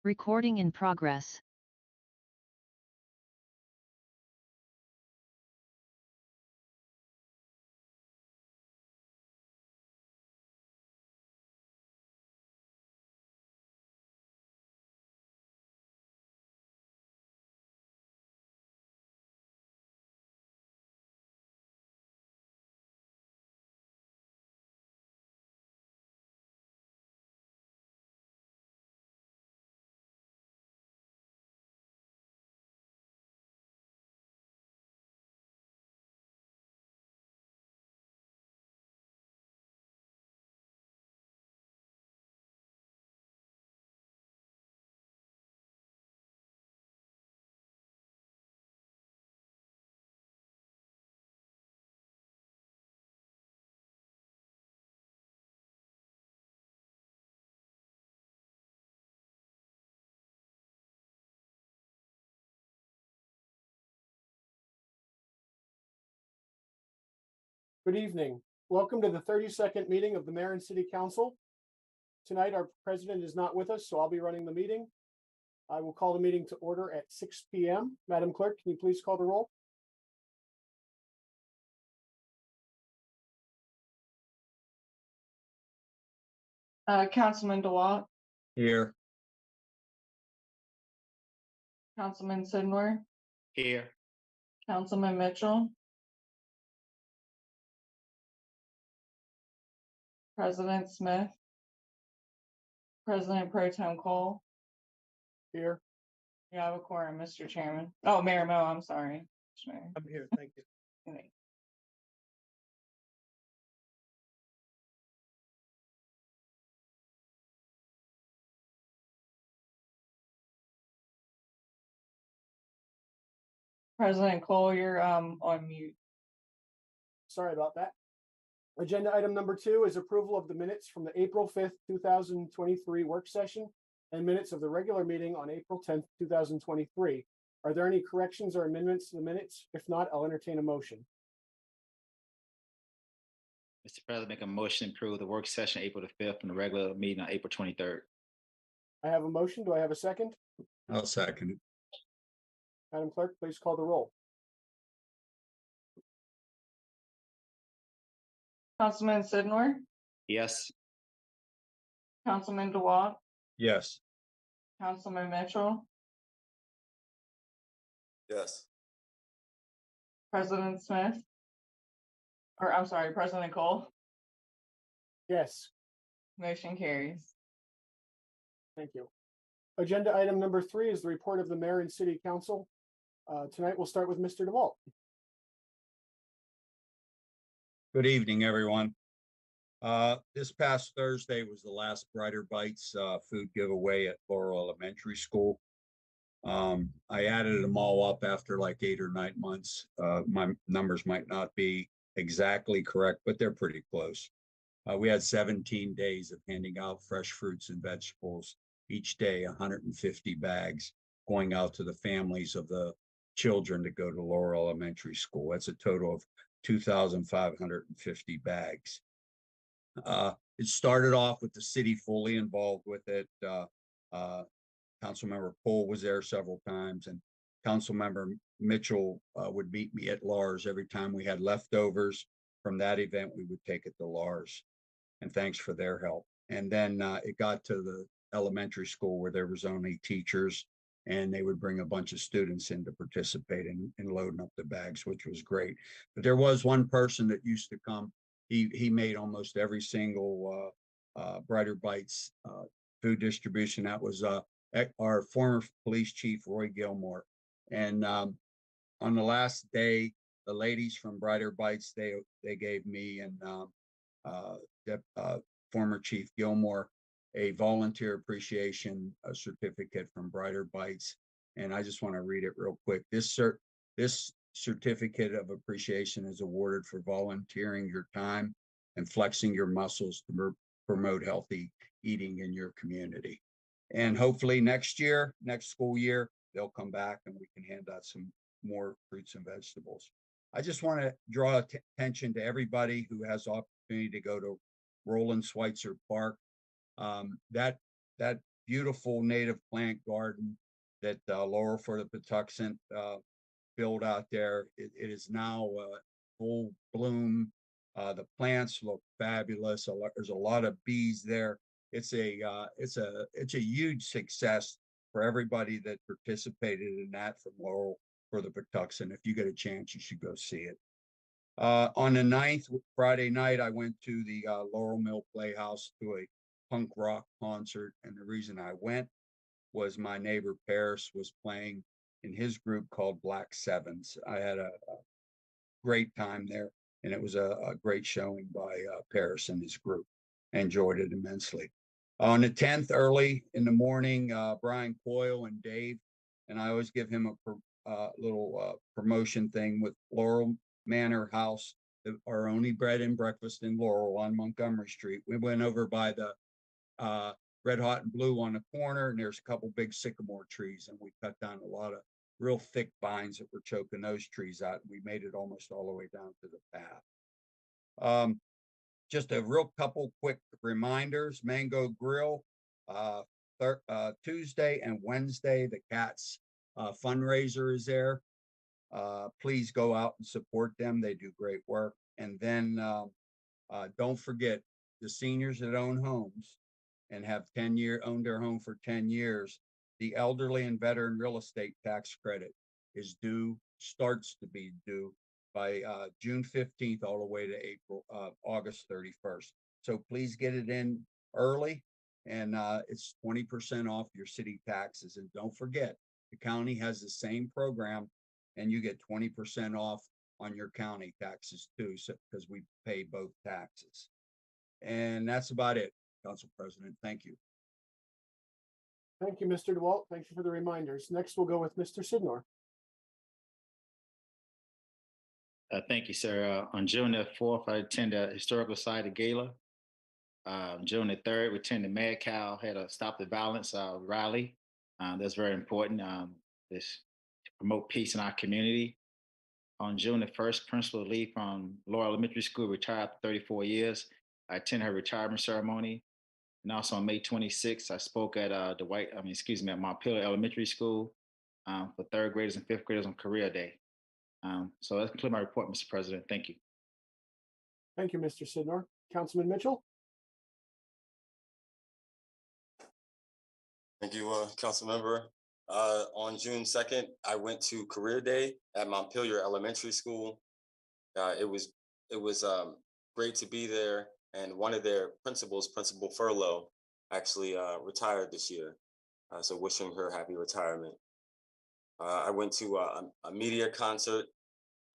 Recording in progress. Good evening. Welcome to the 32nd meeting of the Mayor and City Council. Tonight, our president is not with us, so I'll be running the meeting. I will call the meeting to order at 6 p.m. Madam Clerk, can you please call the roll? Councilman DeWalt, Here. Councilman Sidnor, Here. Councilman Mitchell, President Smith, President Pro Tem Cole. Here. You have a quorum, Mr. Chairman. Oh, Mayor Mo, I'm sorry. I'm here, thank you. Okay. President Cole, you're on mute. Sorry about that. Agenda item number 2 is approval of the minutes from the April 5th, 2023 work session and minutes of the regular meeting on April 10th, 2023. Are there any corrections or amendments to the minutes? If not, I'll entertain a motion. Mr. President, make a motion to approve the work session April the 5th and the regular meeting on April 23rd. I have a motion. Do I have a second? I'll second it. Madam Clerk, please call the roll. Councilman Sidnor, Yes. Councilman DeWalt, Yes. Councilman Mitchell, Yes. President Smith, or I'm sorry, President Cole. Yes, Motion carries. thank you. Agenda item number 3 is the report of the Mayor and City Council. Tonight, we'll start with Mr. DeWalt. Good evening, everyone. This past Thursday was the last Brighter Bites food giveaway at Laurel Elementary School. I added them all up after like 8 or 9 months. My numbers might not be exactly correct, but they're pretty close. We had 17 days of handing out fresh fruits and vegetables each day, 150 bags going out to the families of the children that go to Laurel Elementary School. That's a total of 2,550 bags. It started off with the city fully involved with it. Councilmember Cole was there several times, and Councilmember Mitchell would meet me at Lars every time we had leftovers from that event. We would take it to Lars, and thanks for their help. And then it got to the elementary school where there was only teachers, and they would bring a bunch of students in to participate in loading up the bags, which was great. But there was one person that used to come. He made almost every single Brighter Bites food distribution. That was our former police chief, Roy Gilmore. And on the last day, the ladies from Brighter Bites, they gave me and former Chief Gilmore a volunteer appreciation certificate from Brighter Bites. And I just want to read it real quick. This certificate of appreciation is awarded for volunteering your time and flexing your muscles to promote healthy eating in your community. And hopefully next school year, they'll come back and we can hand out some more fruits and vegetables. I just want to draw attention to everybody who has opportunity to go to Roland Schweitzer Park. That beautiful native plant garden that Laurel for the Patuxent built out there. It is now full bloom. The plants look fabulous. There's a lot of bees there. It's a huge success for everybody that participated in that from Laurel for the Patuxent. If you get a chance, you should go see it. On the 9th, Friday night, I went to the Laurel Mill Playhouse to a punk rock concert. And the reason I went was my neighbor Paris was playing in his group called Black Sevens. I had a great time there, and it was a great showing by Paris and his group. I enjoyed it immensely. On the 10th, early in the morning, Brian Coyle and Dave, and I always give him a little promotion thing with Laurel Manor House, our only bread and breakfast in Laurel on Montgomery Street. We went over by the Red Hot and Blue on the corner, and there's a couple big sycamore trees, and we cut down a lot of real thick vines that were choking those trees out. And we made it almost all the way down to the path. Just a real couple quick reminders. Mango Grill, Tuesday and Wednesday, the Cats fundraiser is there. Please go out and support them. They do great work. And then don't forget the seniors that own homes and have owned their home for 10 years. The elderly and veteran real estate tax credit is starts to be due by June 15th all the way to August 31st. So please get it in early, and it's 20% off your city taxes. And don't forget, the county has the same program, and you get 20% off on your county taxes too, because we pay both taxes. And that's about it, Council President. Thank you. Thank you, Mr. DeWalt. Thank you for the reminders. Next, we'll go with Mr. Sidnor. Thank you, sir. On June the 4th, I attended a Historical Society Gala. June the 3rd, we attended Mad Cow, had a Stop the Violence rally. That's very important. This to promote peace in our community. On June the 1st, Principal Lee from Laurel Elementary School retired after 34 years. I attended her retirement ceremony. And also on May 26th, I spoke at at Montpelier Elementary School for 3rd graders and 5th graders on Career Day. So that concludes my report, Mr. President. Thank you. Thank you, Mr. Sidnor. Councilman Mitchell. Thank you, Council Member. On June 2nd, I went to Career Day at Montpelier Elementary School. It was great to be there, and one of their principals, Principal Furlow, actually retired this year. So wishing her happy retirement. I went to a media concert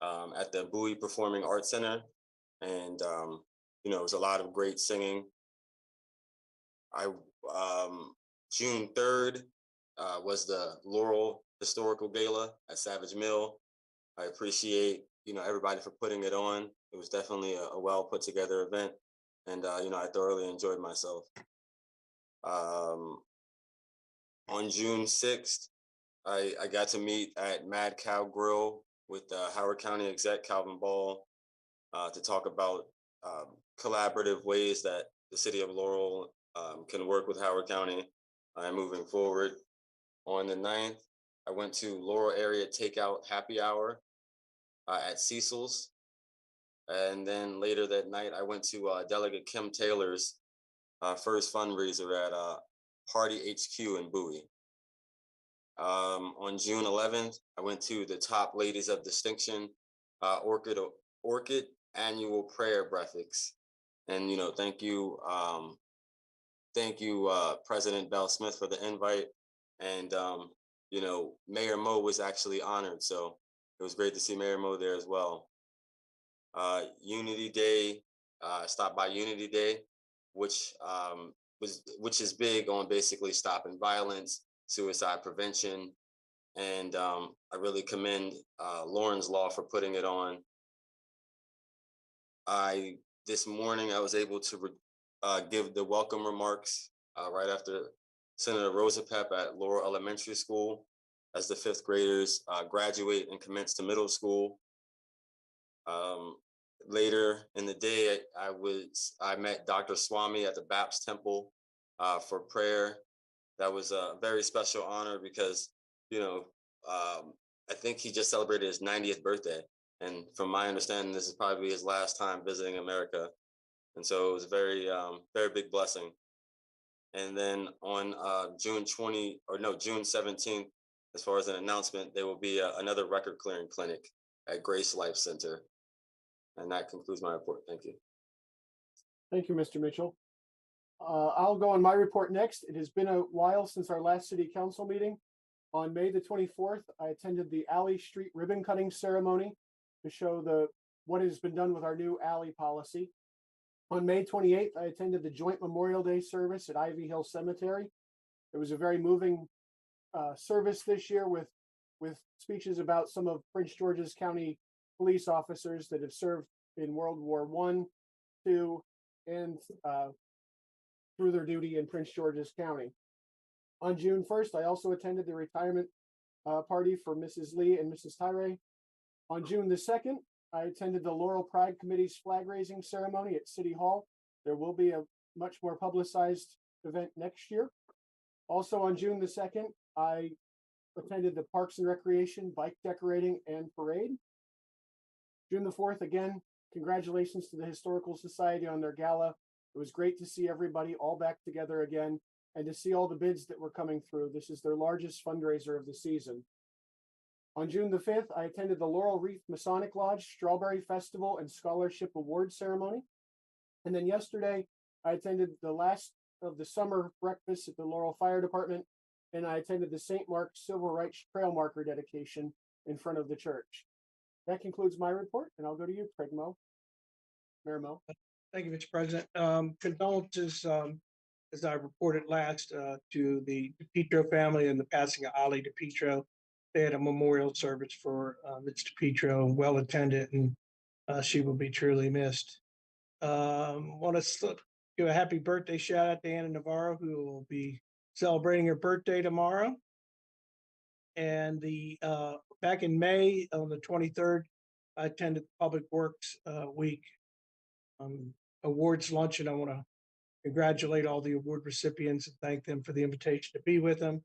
at the Bowie Performing Arts Center, and it was a lot of great singing. June 3rd was the Laurel Historical Gala at Savage Mill. I appreciate everybody for putting it on. It was definitely a well put together event, and I thoroughly enjoyed myself. On June 6th, I got to meet at Mad Cow Grill with Howard County Exec Calvin Ball to talk about collaborative ways that the city of Laurel can work with Howard County moving forward. On the 9th, I went to Laurel Area Takeout Happy Hour at Cecil's. And then later that night, I went to Delegate Kim Taylor's first fundraiser at Party HQ in Bowie. On June 11th, I went to the Top Ladies of Distinction Orchid Annual Prayer Breakfast. And, thank you, President Bell Smith, for the invite. And, Mayor Mo was actually honored. So it was great to see Mayor Mo there as well. Unity Day, stopped by Unity Day, which is big on basically stopping violence, suicide prevention. And I really commend Lauren's Law for putting it on. This morning, I was able to give the welcome remarks right after Senator Rosapep at Laurel Elementary School as the 5th graders graduate and commence to middle school. Later in the day, I met Dr. Swami at the Baptist Temple for prayer. that was a very special honor because, I think he just celebrated his 90th birthday. And from my understanding, this is probably his last time visiting America. And so it was a very big blessing. And then on June 17th, as far as an announcement, there will be another record clearing clinic at Grace Life Center. And that concludes my report. Thank you. Thank you, Mr. Mitchell. I'll go on my report next. It has been a while since our last city council meeting. On May the 24th, I attended the Alley Street ribbon cutting ceremony to show what has been done with our new alley policy. On May 28th, I attended the joint Memorial Day service at Ivy Hill Cemetery. It was a very moving service this year with speeches about some of Prince George's County police officers that have served in World War I, II, and through their duty in Prince George's County. On June 1st, I also attended the retirement party for Mrs. Lee and Mrs. Tyre. On June the 2nd, I attended the Laurel Pride Committee's flag raising ceremony at City Hall. There will be a much more publicized event next year. Also on June the 2nd, I attended the Parks and Recreation bike decorating and parade. June the 4th, again, congratulations to the Historical Society on their gala. It was great to see everybody all back together again and to see all the bids that were coming through. This is their largest fundraiser of the season. On June the 5th, I attended the Laurel Reef Masonic Lodge Strawberry Festival and Scholarship Award Ceremony. And then yesterday, I attended the last of the summer breakfast at the Laurel Fire Department, and I attended the St. Mark's Civil Rights Trail Marker dedication in front of the church. That concludes my report, and I'll go to you, Craig Moe. Mayor Moe. Thank you, Mr. President. Condolences, as I reported last, to the DePietro family and the passing of Ali DePietro. They had a memorial service for Ms. DePietro, well attended, and she will be truly missed. Want to give a happy birthday shout out to Anna Navarro, who will be celebrating her birthday tomorrow. And back in May on the 23rd, I attended Public Works Week awards luncheon. I want to congratulate all the award recipients and thank them for the invitation to be with them.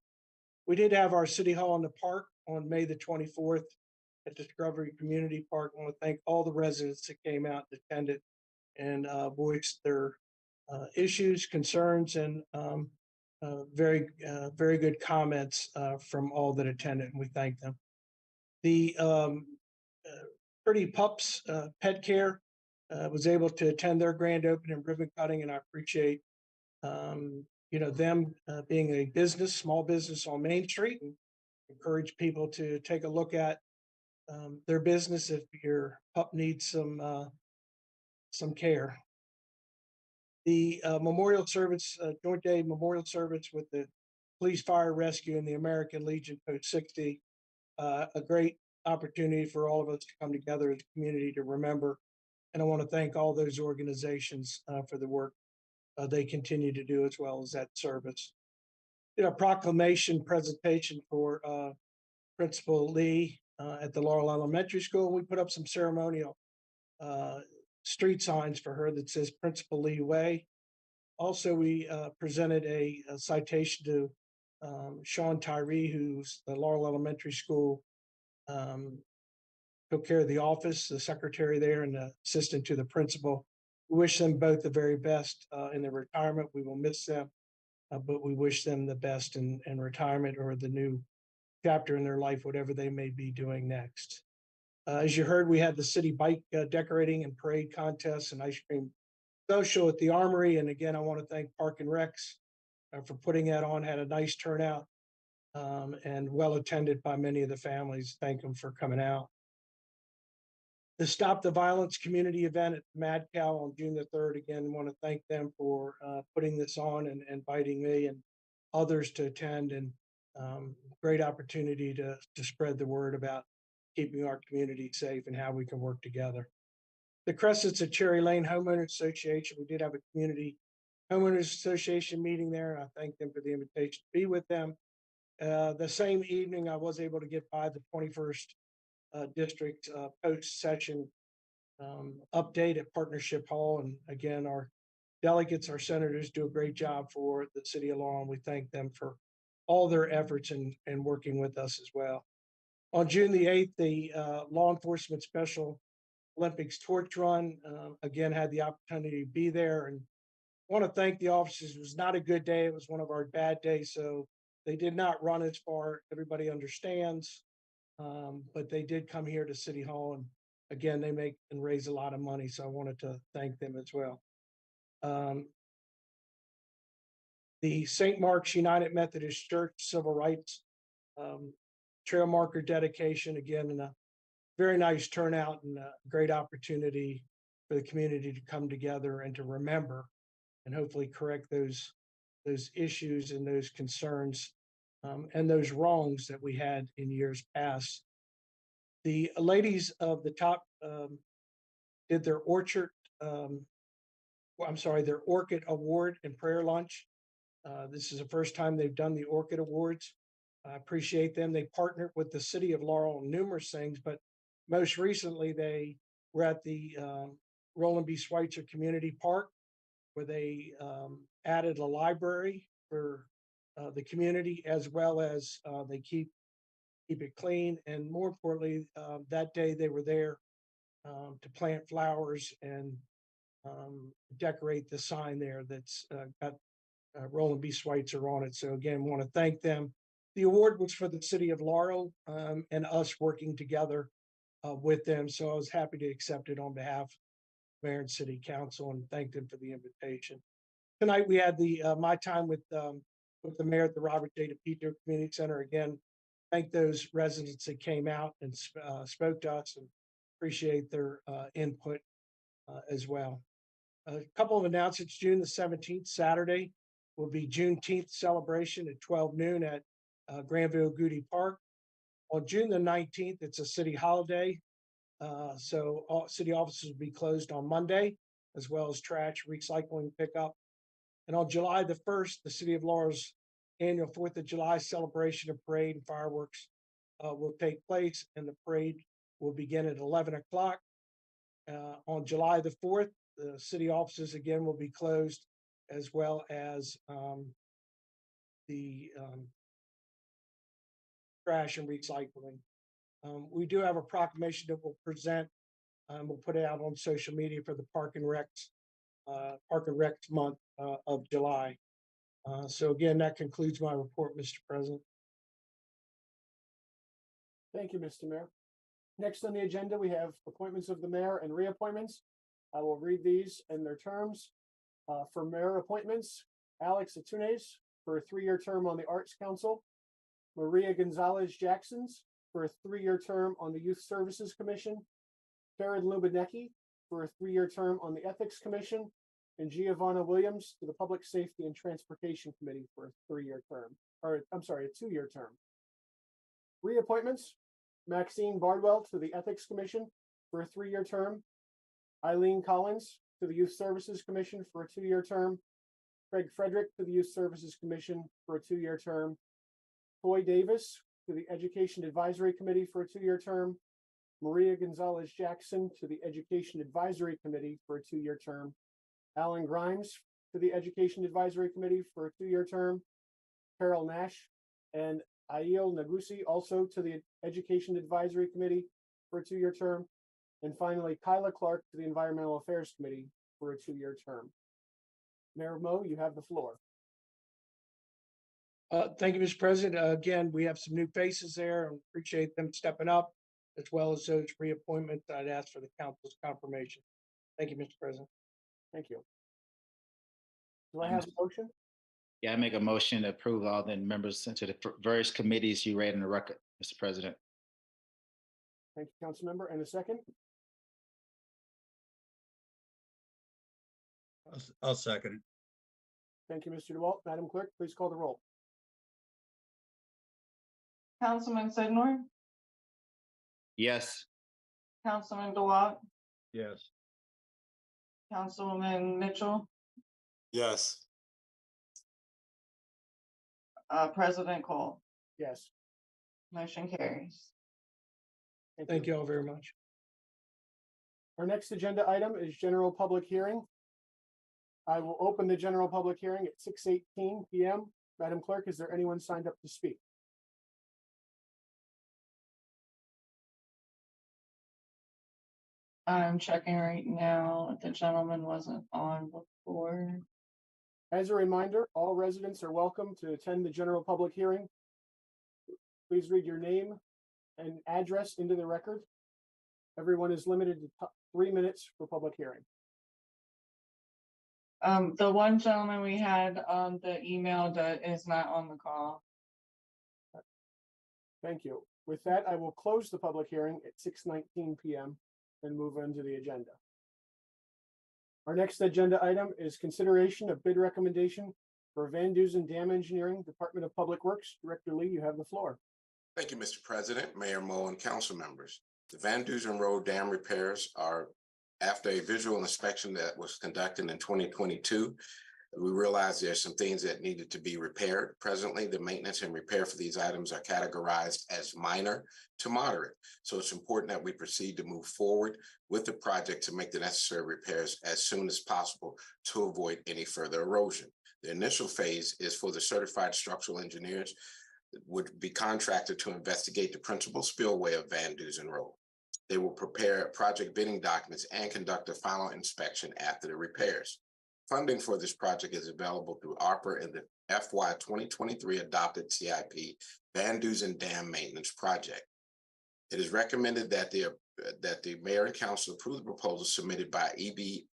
We did have our City Hall in the Park on May the 24th at Discovery Community Park. I want to thank all the residents that came out and attended and voiced their issues, concerns, and very good comments from all that attended, and we thank them. The Pretty Pups Pet Care was able to attend their grand opening and ribbon cutting, and I appreciate them being a small business on Main Street, and encourage people to take a look at their business if your pup needs some care. The memorial service, joint day memorial service with the Police, Fire, Rescue, and the American Legion Post 60, a great opportunity for all of us to come together as a community to remember. And I want to thank all those organizations for the work they continue to do, as well as that service. Did a proclamation presentation for Principal Lee at the Laurel Elementary School. We put up some ceremonial street signs for her that says Principal Lee Way. Also, we presented a citation to Sean Tyree, who's the Laurel Elementary School, took care of the office, the secretary there, and the assistant to the principal. We wish them both the very best in their retirement. We will miss them, but we wish them the best in retirement or the new chapter in their life, whatever they may be doing next. As you heard, we had the city bike decorating and parade contest and ice cream social at the Armory. And again, I want to thank Park and Recs for putting that on. Had a nice turnout and well attended by many of the families. Thank them for coming out. The Stop the Violence community event at Mad Cow on June the 3rd. Again, want to thank them for putting this on and inviting me and others to attend, and great opportunity to spread the word about keeping our community safe and how we can work together. The Cressets at Cherry Lane Homeowners Association, we did have a community homeowners association meeting there. I thank them for the invitation to be with them. The same evening, I was able to get by the 21st district post-session update at Partnership Hall. And again, our delegates, our senators do a great job for the city of Laurel. We thank them for all their efforts in working with us as well. On June the 8th, the Law Enforcement Special Olympics Torch Run, again, had the opportunity to be there, and want to thank the officers. It was not a good day. It was one of our bad days, so they did not run as far. Everybody understands, but they did come here to City Hall, and again, they make and raise a lot of money, so I wanted to thank them as well. The St. Mark's United Methodist Church Civil Rights Trail Marker dedication, again, and a very nice turnout and a great opportunity for the community to come together and to remember and hopefully correct those issues and those concerns and those wrongs that we had in years past. The ladies of the top did their their Orchid Award and prayer lunch. This is the first time they've done the Orchid Awards. I appreciate them. They partnered with the city of Laurel on numerous things, but most recently they were at the Roland B. Schweitzer Community Park, where they added a library for the community, as well as they keep it clean. And more importantly, that day they were there to plant flowers and decorate the sign there that's got Roland B. Schweitzer on it. So again, want to thank them. The award was for the city of Laurel and us working together with them. So I was happy to accept it on behalf of Mayor and City Council and thank them for the invitation. Tonight we had the my time with the mayor at the Robert J. DePietro Community Center. Again, thank those residents that came out and spoke to us and appreciate their input as well. A couple of announcements. June the 17th, Saturday, will be Juneteenth celebration at 12 noon at Granville Goody Park. On June the 19th, it's a city holiday. So all city offices will be closed on Monday, as well as trash recycling pickup. And on July the 1st, the city of Laurel's annual 4th of July celebration of parade and fireworks will take place, and the parade will begin at 11 o'clock. On July the 4th, the city offices again will be closed, as well as the trash and recycling. We do have a proclamation that we'll present. We'll put it out on social media for the Park and Recs month of July. So again, that concludes my report, Mr. President. Thank you, Mr. Mayor. Next on the agenda, we have appointments of the mayor and reappointments. I will read these in their terms. For mayor appointments, Alex Antunes for a 3-year term on the Arts Council, Maria Gonzales-Jackson for a 3-year term on the Youth Services Commission, Sara Lubieniecki for a 3-year term on the Ethics Commission, and Giovanna Williams to the Public Safety and Transportation Committee for a 3-year term, or I'm sorry, a 2-year term. Reappointments, Maxene Bardwell to the Ethics Commission for a 3-year term, Eileen Collins to the Youth Services Commission for a 2-year term, Craig Frederick to the Youth Services Commission for a 2-year term, Toy Davis to the Education Advisory Committee for a 2-year term, Maria Gonzales-Jackson to the Education Advisory Committee for a 2-year term, Alan Grimes to the Education Advisory Committee for a 2-year term, Carol Nash and Aiel Nagusi also to the Education Advisory Committee for a 2-year term, and finally Kyla Clark to the Environmental Affairs Committee for a 2-year term. Mayor Mo, you have the floor. Thank you, Mr. President. Again, we have some new faces there and appreciate them stepping up, as well as those reappointments. I'd ask for the council's confirmation. Thank you, Mr. President. Thank you. Do I have a motion? Yeah, I make a motion to approve all the members into the various committees you read in the record, Mr. President. Thank you, Councilmember. And a second? I'll second it. Thank you, Mr. DeWalt. Madam Clerk, please call the roll. Councilman Sednor, Yes. Councilman DeWalt, Yes. Councilwoman Mitchell, Yes. President Cole. Yes. Motion carries. Thank you all very much. Our next agenda item is general public hearing. I will open the general public hearing at 6:18 p.m. Madam Clerk, is there anyone signed up to speak? I'm checking right now. The gentleman wasn't on before. As a reminder, all residents are welcome to attend the general public hearing. Please read your name and address into the record. Everyone is limited to 3 minutes for public hearing. The one gentleman we had on the email that is not on the call. Thank you. With that, I will close the public hearing at 6:19 p.m. and move on to the agenda. Our next agenda item is consideration of bid recommendation for Van Dusen Dam Engineering, Department of Public Works. Director Lee, you have the floor. Thank you, Mr. President, Mayor Mo, and council members. The Van Dusen Road dam repairs are after a visual inspection that was conducted in 2022. We realized there's some things that needed to be repaired. Presently, the maintenance and repair for these items are categorized as minor to moderate. So it's important that we proceed to move forward with the project to make the necessary repairs as soon as possible to avoid any further erosion. The initial phase is for the certified structural engineers that would be contracted to investigate the principal spillway of Van Dusen Road. They will prepare project bidding documents and conduct a final inspection after the repairs. Funding for this project is available through ARPA and the FY 2023 adopted CIP Van Dusen Dam Maintenance Project. It is recommended that the mayor and council approve the proposal submitted by EBA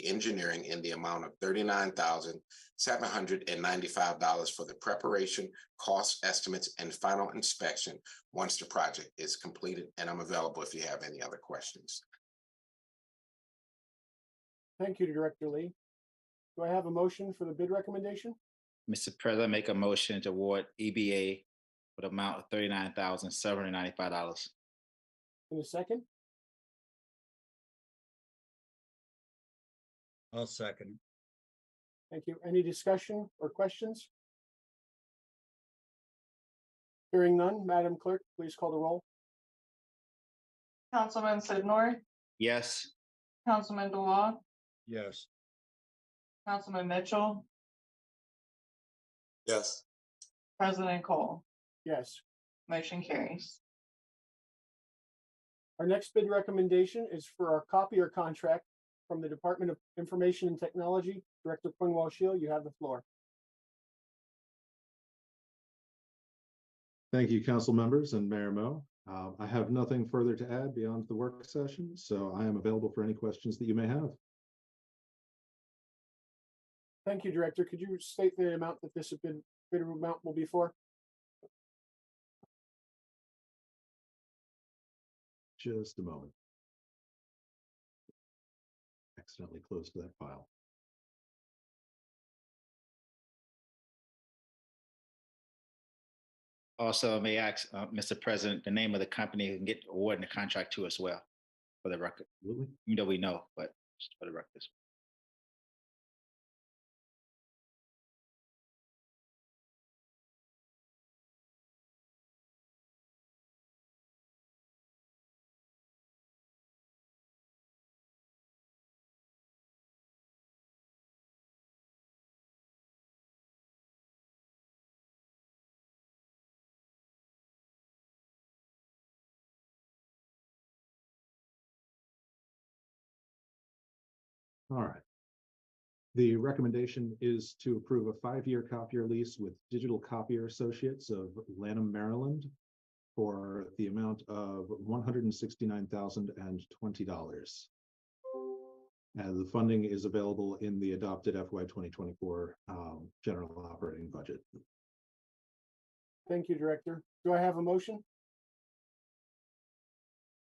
Engineering in the amount of $39,795 for the preparation, cost estimates, and final inspection once the project is completed. And I'm available if you have any other questions. Thank you, Director Lee. Do I have a motion for the bid recommendation? Mr. President, make a motion to award EBA for the amount of $39,795. In a second? I'll second. Thank you. Any discussion or questions? Hearing none, Madam Clerk, please call the roll. Councilman Sidnor, Yes. Councilman DeWong, Yes. Councilman Mitchell, Yes. President Cole. Yes. Motion carries. Our next bid recommendation is for our copier contract from the Department of Information and Technology. Director Quinwell Shield, you have the floor. Thank you, council members and Mayor Mo. I have nothing further to add beyond the work session, so I am available for any questions that you may have. Thank you, Director. Could you state the amount that this bid amount will be for? Just a moment. Accidentally closed that file. Also, may I ask, Mr. President, the name of the company who can get awarding the contract to as well, for the record. Absolutely. You know we know, but just for the record. All right. The recommendation is to approve a 5-year copier lease with Digital Copier Associates of Lanham, Maryland for the amount of $169,020. And the funding is available in the adopted FY 2024 general operating budget. Thank you, Director. Do I have a motion?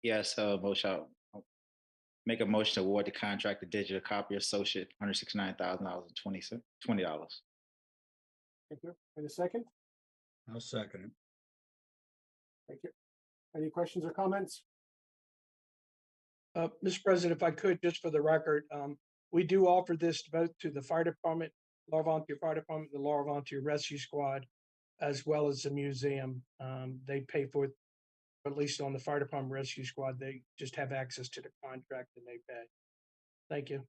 Yes, motion. Make a motion to award the contract to Digital Copier Associate, $169,020. Thank you. In a second? I'll second it. Thank you. Any questions or comments? Mr. President, if I could, just for the record, we do offer this both to the fire department, Laurel Volunteer Fire Department, the Laurel Volunteer Rescue Squad, as well as the museum. They pay for it, at least on the fire department rescue squad, they just have access to the contract and they pay. Thank you.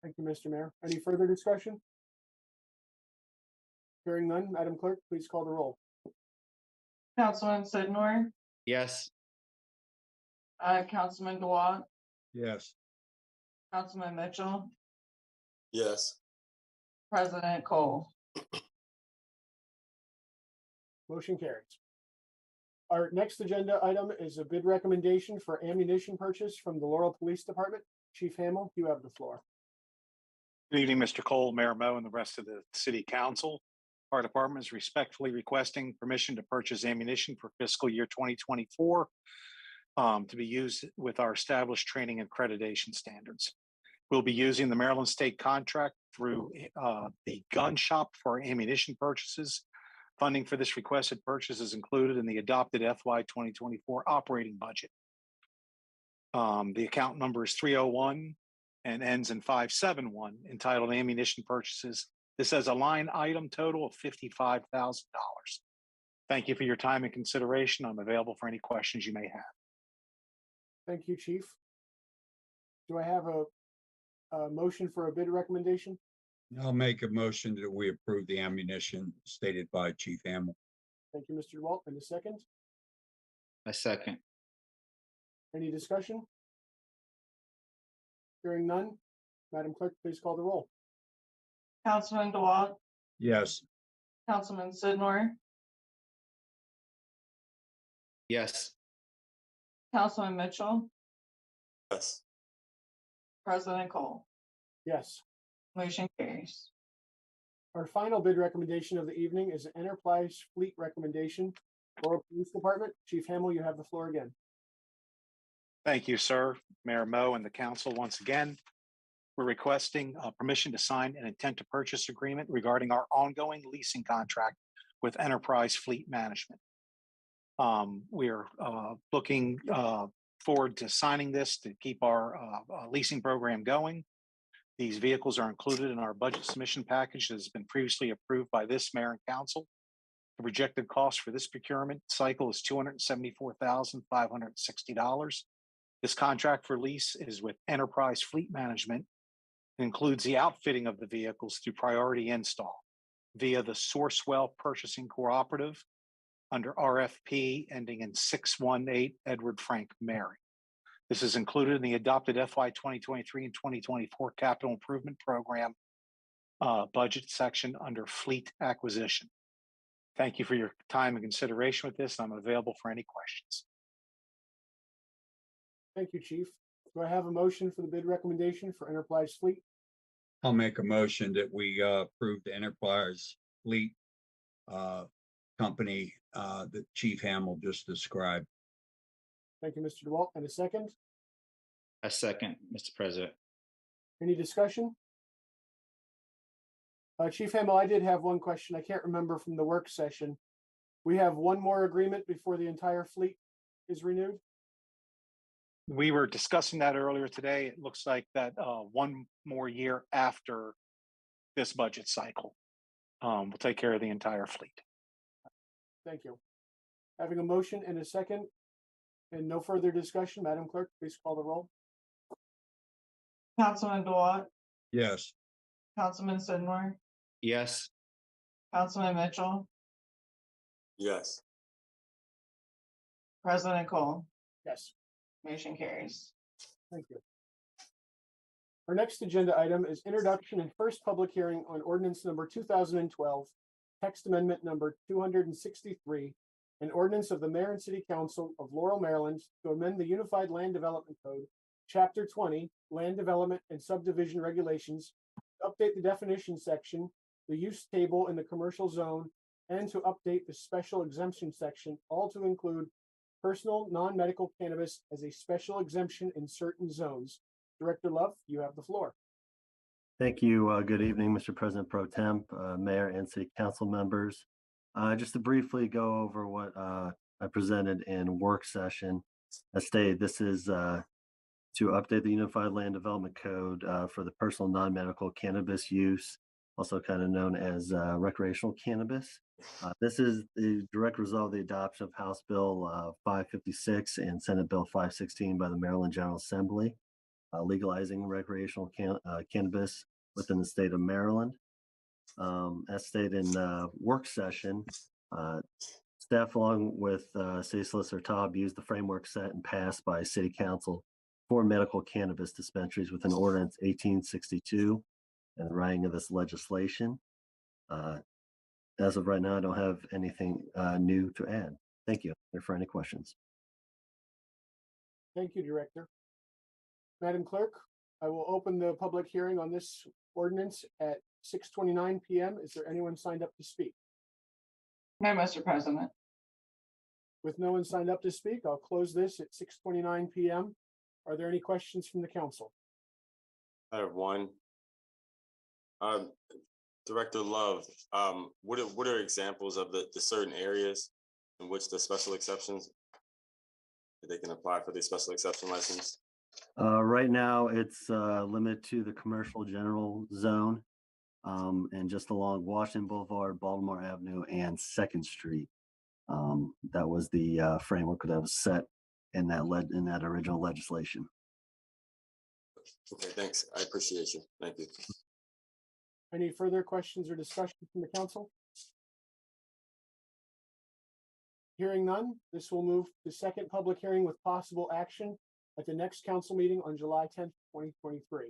Thank you, Mr. Mayor. Any further discussion? Hearing none, Madam Clerk, please call the roll. Councilman Sidnor, Yes. Councilman Dwight, Yes. Councilman Mitchell, Yes. President Cole. Motion carries. Our next agenda item is a bid recommendation for ammunition purchase from the Laurel Police Department. Chief Hamill, you have the floor. Good evening, Mr. Cole, Mayor Mo, and the rest of the city council. Our department is respectfully requesting permission to purchase ammunition for fiscal year 2024 to be used with our established training and accreditation standards. We'll be using the Maryland State contract through the gun shop for ammunition purchases. Funding for this requested purchase is included in the adopted FY 2024 operating budget. The account number is 301 and ends in 571, entitled Ammunition Purchases. This has a line item total of $55,000. Thank you for your time and consideration. I'm available for any questions you may have. Thank you, Chief. Do I have a motion for a bid recommendation? I'll make a motion that we approve the ammunition stated by Chief Hamill. Thank you, Mr. DeWalt. And a second? I second. Any discussion? Hearing none, Madam Clerk, please call the roll. Councilman Dwight, Yes. Councilman Sidnor, Yes. Councilman Mitchell, Yes. President Cole. Yes. Motion carries. Our final bid recommendation of the evening is an enterprise fleet recommendation. Laurel Police Department. Chief Hamill, you have the floor again. Thank you, sir, Mayor Mo, and the council once again. We're requesting permission to sign an intent to purchase agreement regarding our ongoing leasing contract with Enterprise Fleet Management. We are looking forward to signing this to keep our leasing program going. These vehicles are included in our budget submission package that has been previously approved by this mayor and council. The projected cost for this procurement cycle is $274,560. This contract for lease is with Enterprise Fleet Management. It includes the outfitting of the vehicles through priority install via the Sourcewell Purchasing Cooperative under RFP ending in 618 Edward Frank Mary. This is included in the adopted FY 2023 and 2024 Capital Improvement Program budget section under Fleet Acquisition. Thank you for your time and consideration with this. I'm available for any questions. Thank you, Chief. Do I have a motion for the bid recommendation for Enterprise Fleet? I'll make a motion that we approve the Enterprise Fleet company that Chief Hamill just described. Thank you, Mr. DeWalt. And a second? I second, Mr. President. Any discussion? Chief Hamill, I did have one question. I can't remember from the work session. We have one more agreement before the entire fleet is renewed? We were discussing that earlier today. It looks like that one more year after this budget cycle, we'll take care of the entire fleet. Thank you. Having a motion and a second and no further discussion, Madam Clerk, please call the roll. Councilman Dwight, Yes. Councilman Sidnor, Yes. Councilman Mitchell, Yes. President Cole. Yes. Motion carries. Thank you. Our next agenda item is introduction and first public hearing on ordinance number 2012, text amendment number 263, an ordinance of the Mayor and City Council of Laurel, Maryland to amend the Unified Land Development Code, Chapter 20, Land Development and Subdivision Regulations, to update the definition section, the use table in the commercial zone, and to update the special exemption section, all to include personal non-medical cannabis as a special exemption in certain zones. Director Love, you have the floor. Thank you. Good evening, Mr. President Pro Temp, Mayor and City Council members. Just to briefly go over what I presented in work session. As stated, this is to update the Unified Land Development Code for the personal non-medical cannabis use, also kind of known as recreational cannabis. This is the direct result of the adoption of House Bill 556 and Senate Bill 516 by the Maryland General Assembly, legalizing recreational cannabis within the state of Maryland. As stated in the work session, staff along with City Solicitor Taub used the framework set and passed by City Council for medical cannabis dispensaries within Ordinance 1862 and the writing of this legislation. As of right now, I don't have anything new to add. Thank you. There for any questions. Thank you, Director. Madam Clerk, I will open the public hearing on this ordinance at 6:29 p.m. Is there anyone signed up to speak? No, Mr. President. With no one signed up to speak, I'll close this at 6:29 p.m. Are there any questions from the council? I have one. Director Love, what are examples of the certain areas in which the special exceptions that they can apply for the special exception license? Right now, it's limited to the commercial general zone and just along Washington Boulevard, Baltimore Avenue, and 2nd Street. That was the framework that was set in that original legislation. Okay, thanks. I appreciate you. Thank you. Any further questions or discussion from the council? Hearing none, this will move to second public hearing with possible action at the next council meeting on July 10th, 2023.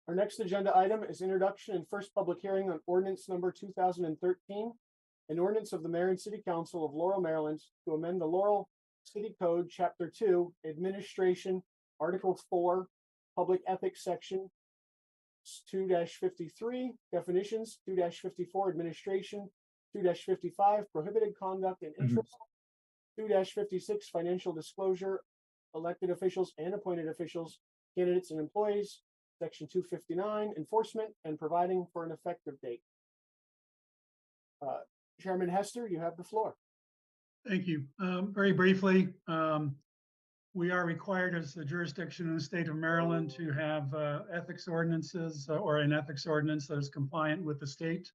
Our next agenda item is introduction and first public hearing on ordinance number 2013, an ordinance of the Mayor and City Council of Laurel, Maryland, to amend the Laurel City Code, Chapter 2, Administration, Article 4, Public Ethics Section 2-53, Definitions, 2-54, Administration, 2-55, Prohibited Conduct and Interest, 2-56, Financial Disclosure, Elected Officials and Appointed Officials, Candidates and Employees, Section 259, Enforcement, and providing for an effective date. Chairman Hester, you have the floor. Thank you. Very briefly, we are required as the jurisdiction in the state of Maryland to have ethics ordinances or an ethics ordinance that is compliant with the state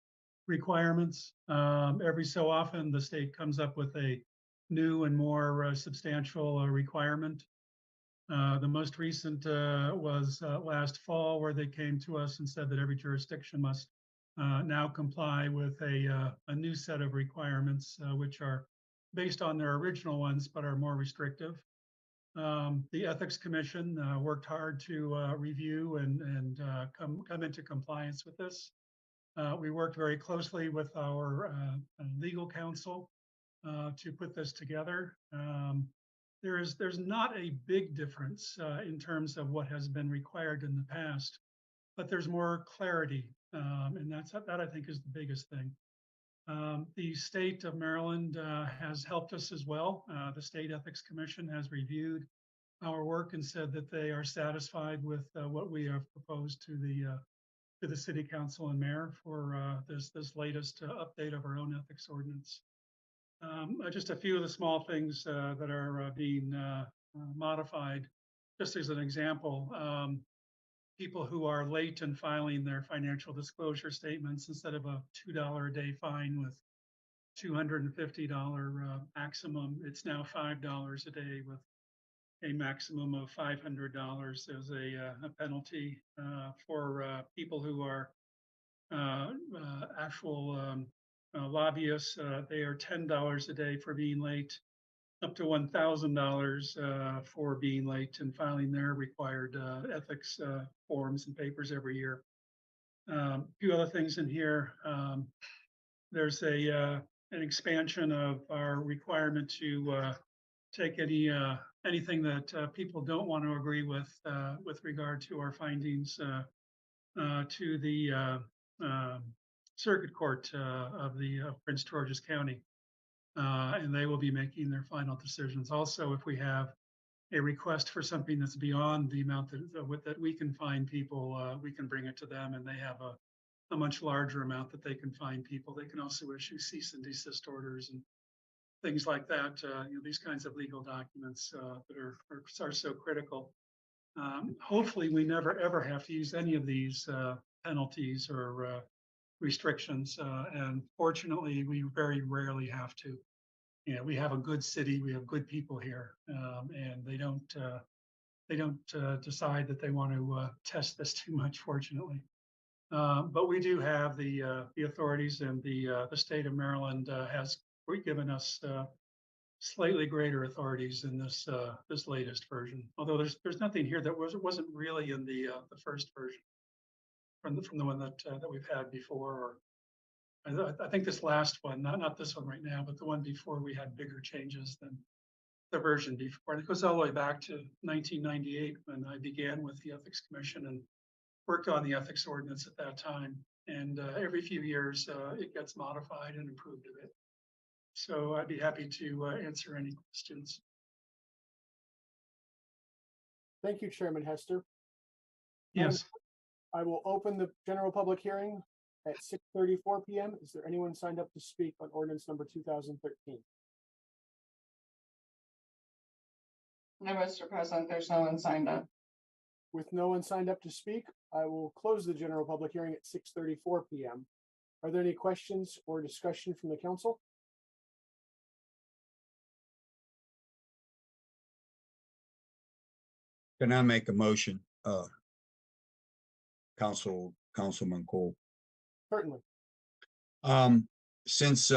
requirements. Every so often, the state comes up with a new and more substantial requirement. The most recent was last fall, where they came to us and said that every jurisdiction must now comply with a new set of requirements, which are based on their original ones, but are more restrictive. The Ethics Commission worked hard to review and come into compliance with this. We worked very closely with our legal counsel to put this together. There's not a big difference in terms of what has been required in the past, but there's more clarity, and that I think is the biggest thing. The state of Maryland has helped us as well. The State Ethics Commission has reviewed our work and said that they are satisfied with what we have proposed to the City Council and Mayor for this latest update of our own ethics ordinance. Just a few of the small things that are being modified. Just as an example, people who are late in filing their financial disclosure statements, instead of a $2 a day fine with $250 maximum, it's now $5 a day with a maximum of $500 as a penalty for people who are actual lobbyists. They are $10 a day for being late, up to $1,000 for being late and filing their required ethics forms and papers every year. A few other things in here. There's an expansion of our requirement to take anything that people don't want to agree with regard to our findings to the Circuit Court of Prince George's County. And they will be making their final decisions. Also, if we have a request for something that's beyond the amount that we can fine people, we can bring it to them, and they have a much larger amount that they can fine people. They can also issue cease and desist orders and things like that. These kinds of legal documents that are so critical. Hopefully, we never ever have to use any of these penalties or restrictions, and fortunately, we very rarely have to. We have a good city, we have good people here, and they don't decide that they want to test this too much, fortunately. But we do have the authorities, and the state of Maryland has given us slightly greater authorities in this this latest version. Although there's nothing here that wasn't really in the first version from the one that that we've had before. Or I think this last one, not this one right now, but the one before, we had bigger changes than the version before. And it goes all the way back to 1998 when I began with the Ethics Commission and worked on the ethics ordinance at that time. And every few years, it gets modified and improved a bit. So I'd be happy to answer any questions. Thank you, Chairman Hester. Yes. I will open the general public hearing at 6:34 p.m. Is there anyone signed up to speak on ordinance number 2013? No, Mr. President, there's no one signed up. With no one signed up to speak, I will close the general public hearing at 6:34 p.m. Are there any questions or discussion from the council? Can I make a motion, Councilman Cole? Certainly. Since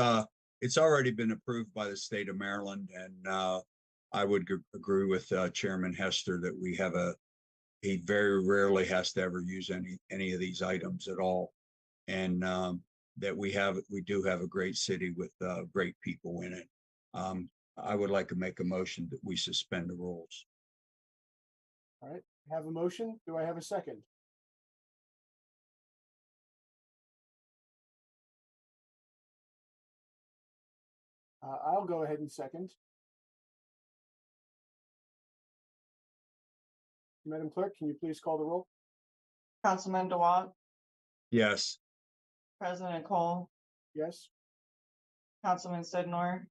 it's already been approved by the state of Maryland, and I would agree with Chairman Hester that he very rarely has to ever use any of these items at all, and that we do have a great city with great people in it. I would like to make a motion that we suspend the rules. All right, I have a motion. Do I have a second? I'll go ahead and second. Madam Clerk, can you please call the roll? Councilman DeWalt, Yes. President Cole, Yes. Councilman Sidnor,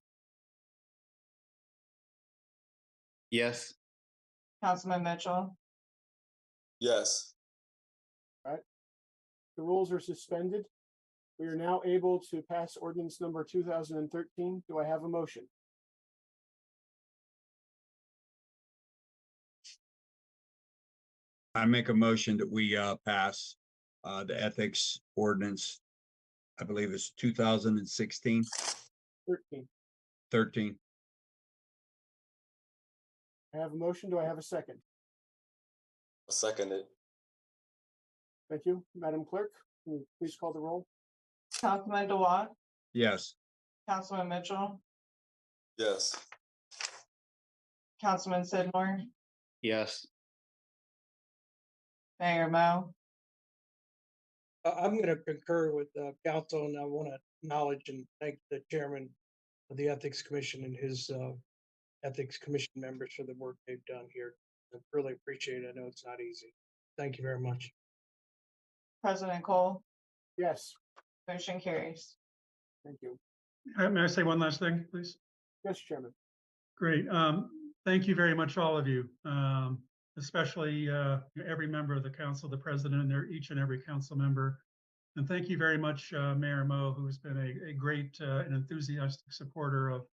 Yes. Councilman Mitchell, Yes. All right. The rules are suspended. We are now able to pass ordinance number 2013. Do I have a motion? I make a motion that we pass the ethics ordinance. I believe it's 2016. 13. I have a motion. Do I have a second? I'll second it. Thank you. Madam Clerk, can you please call the roll? Councilman DeWalt, Yes. Councilman Mitchell, Yes. Councilman Sidnor, Yes. Mayor Mo. I'm going to concur with council, and I want to acknowledge and thank the chairman of the Ethics Commission and his Ethics Commission members for the work they've done here. I really appreciate it. I know it's not easy. Thank you very much. President Cole, Yes. motion carries. Thank you. May I say one last thing, please? Yes, Chairman. Great. Thank you very much, all of you, especially every member of the council, the president, and each and every council member. And thank you very much, Mayor Mo, who has been a great and enthusiastic supporter of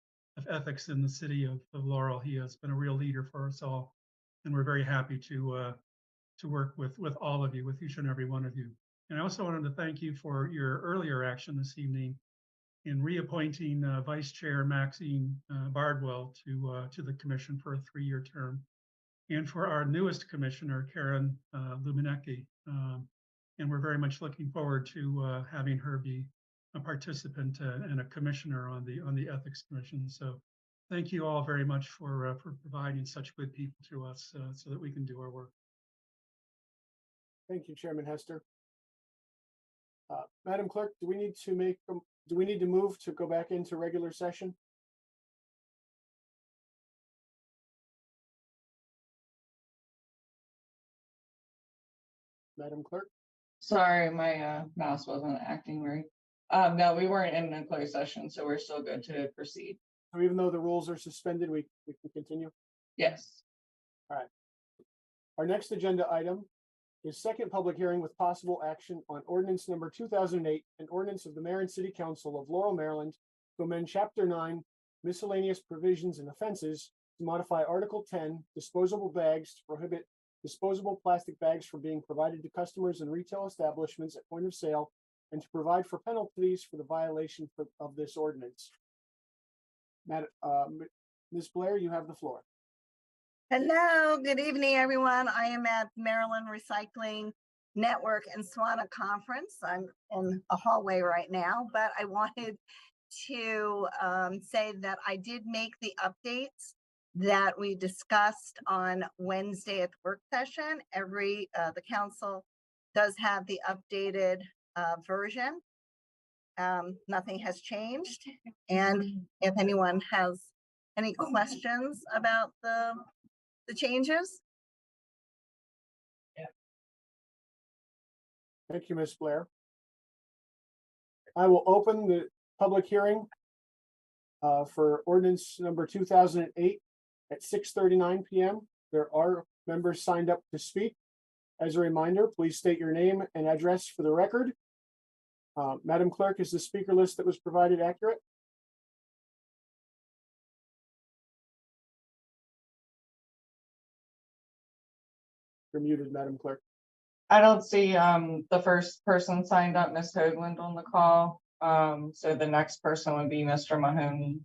ethics in the city of Laurel. He has been a real leader for us all, and we're very happy to work with all of you, with each and every one of you. And I also wanted to thank you for your earlier action this evening in reappointing Vice Chair Maxene Bardwell to the commission for a 3-year term, and for our newest commissioner, Karen Lubieniecki. And we're very much looking forward to having her be a participant and a commissioner on the Ethics Commission. So thank you all very much for providing such good people to us so that we can do our work. Thank you, Chairman Hester. Madam Clerk, do we need to move to go back into regular session? Madam Clerk? Sorry, my mouse wasn't acting right. No, we weren't in a closed session, so we're still good to proceed. So even though the rules are suspended, we can continue? Yes. All right. Our next agenda item is second public hearing with possible action on ordinance number 2008, an ordinance of the Mayor and City Council of Laurel, Maryland, to amend Chapter 9, miscellaneous provisions and offenses, to modify Article 10, disposable bags, to prohibit disposable plastic bags from being provided to customers and retail establishments at point of sale, and to provide for penalties for the violation of this ordinance. Ms. Blair, you have the floor. Hello, good evening, everyone. I am at Maryland Recycling Network and SWANA conference. I'm in a hallway right now, but I wanted to say that I did make the updates that we discussed on Wednesday at the work session. The council does have the updated version. Nothing has changed. And if anyone has any questions about the changes. Thank you, Ms. Blair. I will open the public hearing for ordinance number 2008 at 6:39 p.m. There are members signed up to speak. As a reminder, please state your name and address for the record. Madam Clerk, is the speaker list that was provided accurate? You're muted, Madam Clerk. I don't see the first person signed up, Ms. Hoagland, on the call. So the next person would be Mr. Mahoney.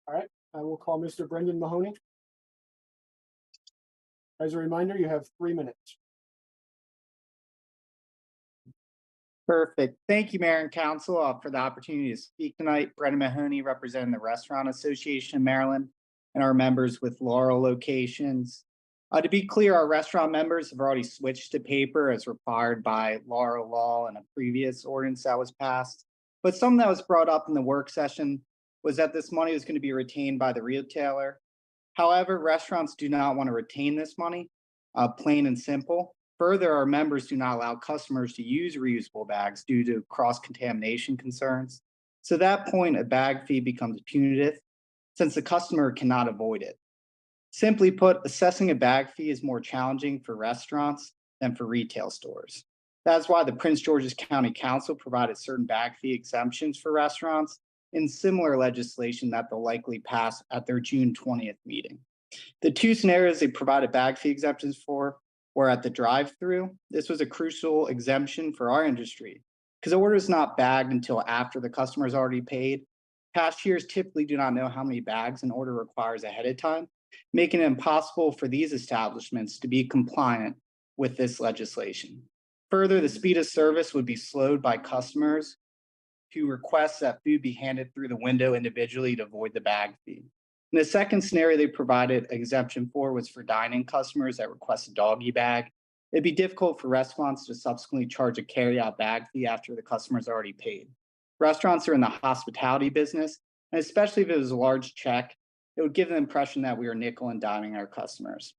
All right, I will call Mr. Brendan Mahoney. As a reminder, you have 3 minutes. Perfect. Thank you, Mayor and Council, for the opportunity to speak tonight. Brendan Mahoney, representing the Restaurant Association of Maryland and our members with Laurel locations. To be clear, our restaurant members have already switched to paper as required by Laurel law and a previous ordinance that was passed. But something that was brought up in the work session was that this money was going to be retained by the retailer. However, restaurants do not want to retain this money, plain and simple. Further, our members do not allow customers to use reusable bags due to cross-contamination concerns. So at that point, a bag fee becomes punitive since the customer cannot avoid it. Simply put, assessing a bag fee is more challenging for restaurants than for retail stores. That's why the Prince George's County Council provided certain bag fee exemptions for restaurants in similar legislation that they'll likely pass at their June 20th meeting. The two scenarios they provided bag fee exemptions for were at the drive-through. This was a crucial exemption for our industry because the order is not bagged until after the customer has already paid. Cashiers typically do not know how many bags an order requires ahead of time, making it impossible for these establishments to be compliant with this legislation. Further, the speed of service would be slowed by customers who request that food be handed through the window individually to avoid the bag fee. And the second scenario they provided exemption for was for dine-in customers that request a doggy bag. It'd be difficult for restaurants to subsequently charge a carry-out bag fee after the customer's already paid. Restaurants are in the hospitality business, and especially if it was a large check, it would give the impression that we are nickel and diming our customers.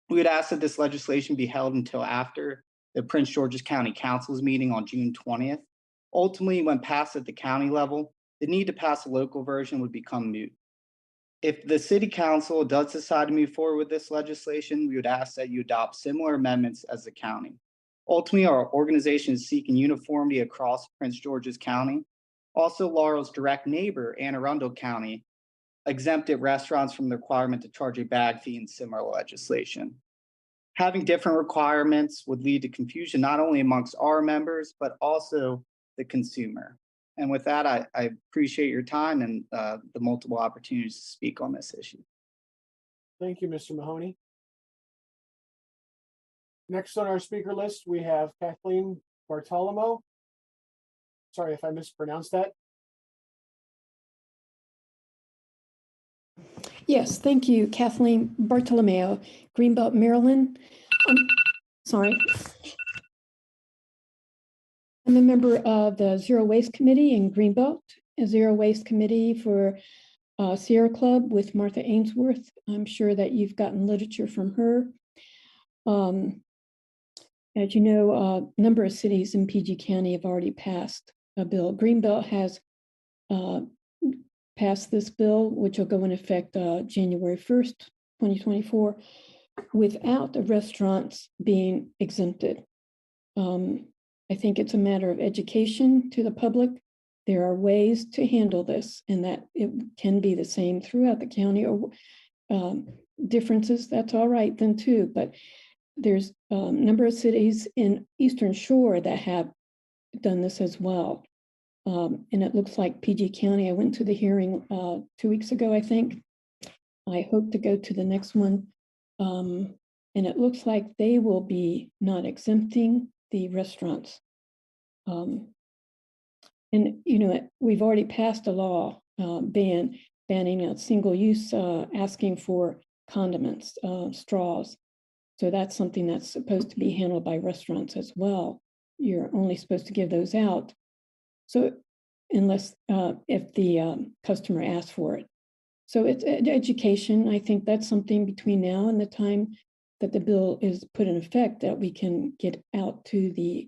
We would ask that this legislation be held until after the Prince George's County Council's meeting on June 20th. Ultimately, when passed at the county level, the need to pass a local version would become moot. If the City Council does decide to move forward with this legislation, we would ask that you adopt similar amendments as the county. Ultimately, our organization is seeking uniformity across Prince George's County. Also, Laurel's direct neighbor, Anne Arundel County, exempted restaurants from the requirement to charge a bag fee in similar legislation. Having different requirements would lead to confusion not only amongst our members, but also the consumer. And with that, I appreciate your time and the multiple opportunities to speak on this issue. Thank you, Mr. Mahoney. Next on our speaker list, we have Kathleen Bartolomeo. Sorry if I mispronounced that. Yes, thank you, Kathleen Bartolomeo, Greenbelt, Maryland. Sorry. I'm a member of the Zero Waste Committee in Greenbelt, a Zero Waste Committee for Sierra Club with Martha Ainsworth. I'm sure that you've gotten literature from her. As you know, a number of cities in PG County have already passed a bill. Greenbelt has passed this bill, which will go in effect January 1st, 2024, without the restaurants being exempted. I think it's a matter of education to the public. There are ways to handle this and that it can be the same throughout the county, or differences, that's all right then too. But there's a number of cities in Eastern Shore that have done this as well. And it looks like PG County, I went to the hearing 2 weeks ago, I think. I hope to go to the next one. And it looks like they will be not exempting the restaurants. And, you know, we've already passed a law banning single use, asking for condiments, straws. So that's something that's supposed to be handled by restaurants as well. You're only supposed to give those out. So unless if the customer asks for it. So it's education. I think that's something between now and the time that the bill is put in effect that we can get out to the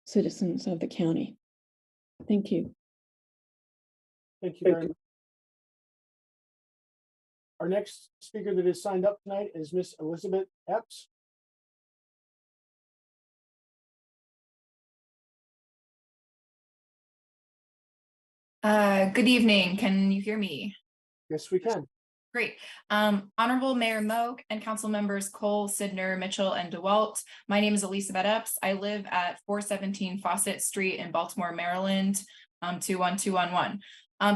citizens of the county. Thank you. Thank you very much. Our next speaker that is signed up tonight is Miss Elizabeth Epps. Good evening. Can you hear me? Yes, we can. Great. Honorable Mayor Moe and council members Cole, Sidner, Mitchell, and DeWalt. My name is Elizabeth Epps. I live at 417 Fawcett Street in Baltimore, Maryland, 21211.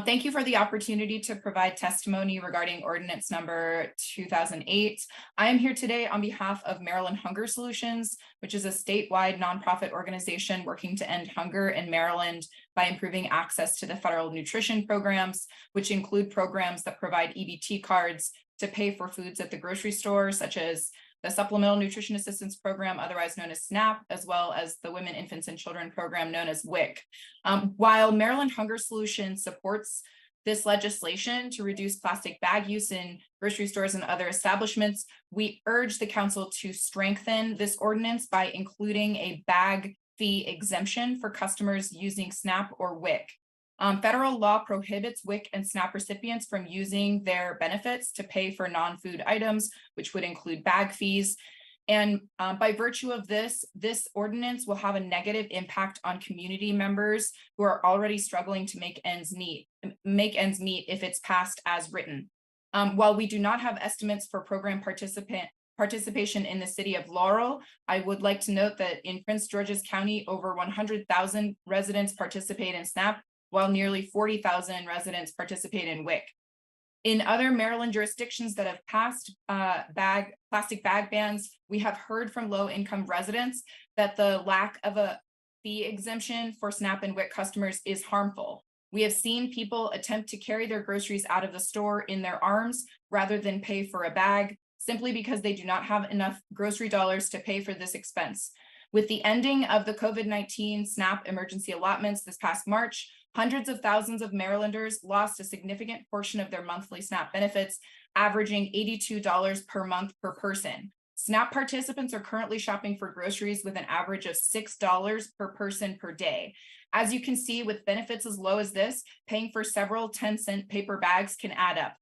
Thank you for the opportunity to provide testimony regarding ordinance number 2008. I am here today on behalf of Maryland Hunger Solutions, which is a statewide nonprofit organization working to end hunger in Maryland by improving access to the federal nutrition programs, which include programs that provide EBT cards to pay for foods at the grocery store, such as the Supplemental Nutrition Assistance Program, otherwise known as SNAP, as well as the Women, Infants, and Children program known as WIC. While Maryland Hunger Solutions supports this legislation to reduce plastic bag use in grocery stores and other establishments, we urge the council to strengthen this ordinance by including a bag fee exemption for customers using SNAP or WIC. Federal law prohibits WIC and SNAP recipients from using their benefits to pay for non-food items, which would include bag fees. And by virtue of this ordinance will have a negative impact on community members who are already struggling to make ends meet if it's passed as written. While we do not have estimates for program participation in the city of Laurel, I would like to note that in Prince George's County, over 100,000 residents participate in SNAP, while nearly 40,000 residents participate in WIC. In other Maryland jurisdictions that have passed plastic bag bans, we have heard from low-income residents that the lack of a fee exemption for SNAP and WIC customers is harmful. We have seen people attempt to carry their groceries out of the store in their arms rather than pay for a bag, simply because they do not have enough grocery dollars to pay for this expense. With the ending of the COVID-19 SNAP emergency allotments this past March, hundreds of thousands of Marylanders lost a significant portion of their monthly SNAP benefits, averaging $82 per month per person. SNAP participants are currently shopping for groceries with an average of $6 per person per day. As you can see, with benefits as low as this, paying for several 10-cent paper bags can add up.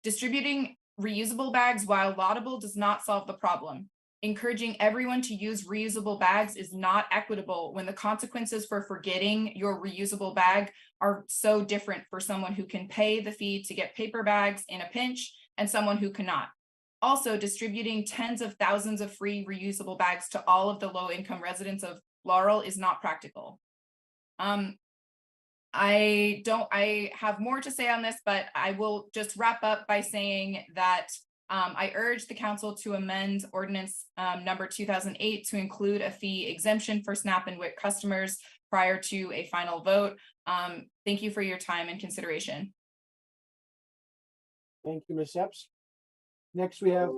Distributing reusable bags, while laudable, does not solve the problem. Encouraging everyone to use reusable bags is not equitable when the consequences for forgetting your reusable bag are so different for someone who can pay the fee to get paper bags in a pinch and someone who cannot. Also, distributing tens of thousands of free reusable bags to all of the low-income residents of Laurel is not practical. I have more to say on this, but I will just wrap up by saying that I urge the council to amend ordinance number 2008 to include a fee exemption for SNAP and WIC customers prior to a final vote. Thank you for your time and consideration. Thank you, Ms. Epps. Next, we have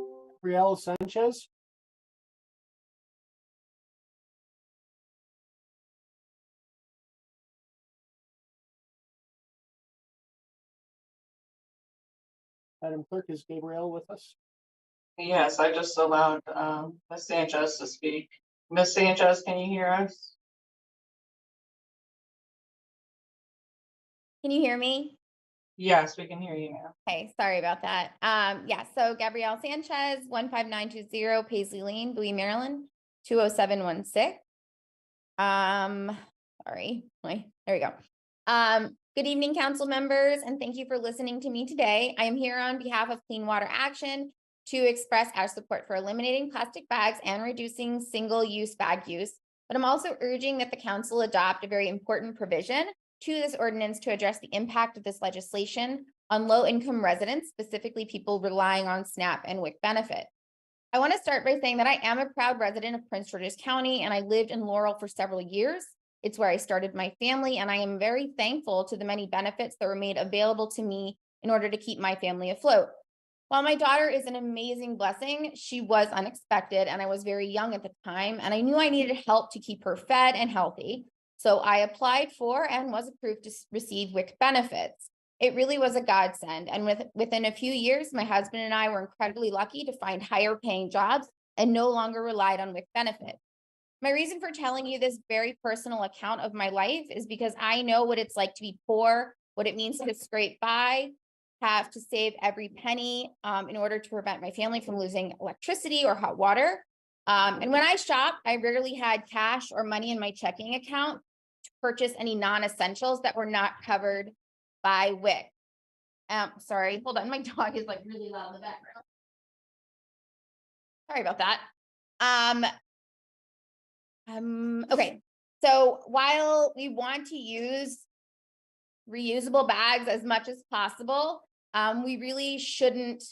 Gabrielle Sanchez. Madam Clerk, is Gabrielle with us? Yes, I just allowed Ms. Sanchez to speak. Ms. Sanchez, can you hear us? Can you hear me? Yes, we can hear you now. Okay, sorry about that. Yeah, so Gabrielle Sanchez, 15920 Paisley Lane, Bowie, Maryland, 20716. Sorry, there we go. Good evening, council members, and thank you for listening to me today. I am here on behalf of Clean Water Action, to express our support for eliminating plastic bags and reducing single-use bag use. But I'm also urging that the council adopt a very important provision to this ordinance to address the impact of this legislation on low-income residents, specifically people relying on SNAP and WIC benefit. I want to start by saying that I am a proud resident of Prince George's County, and I lived in Laurel for several years. It's where I started my family, and I am very thankful to the many benefits that were made available to me in order to keep my family afloat. While my daughter is an amazing blessing, she was unexpected, and I was very young at the time, and I knew I needed help to keep her fed and healthy. So I applied for and was approved to receive WIC benefits. It really was a godsend, and within a few years, my husband and I were incredibly lucky to find higher paying jobs and no longer relied on WIC benefits. My reason for telling you this very personal account of my life is because I know what it's like to be poor, what it means to scrape by, have to save every penny in order to prevent my family from losing electricity or hot water. And when I shopped, I rarely had cash or money in my checking account to purchase any non-essentials that were not covered by WIC. Sorry, hold on, my dog is like really loud in the background. Sorry about that. Okay, so while we want to use reusable bags as much as possible, we really shouldn't.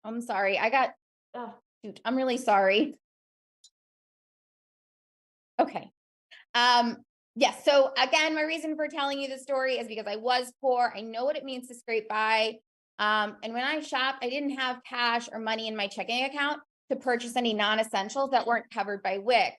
I'm sorry, I'm really sorry. Okay. Yes, so again, my reason for telling you this story is because I was poor. I know what it means to scrape by. And when I shopped, I didn't have cash or money in my checking account to purchase any non-essentials that weren't covered by WIC.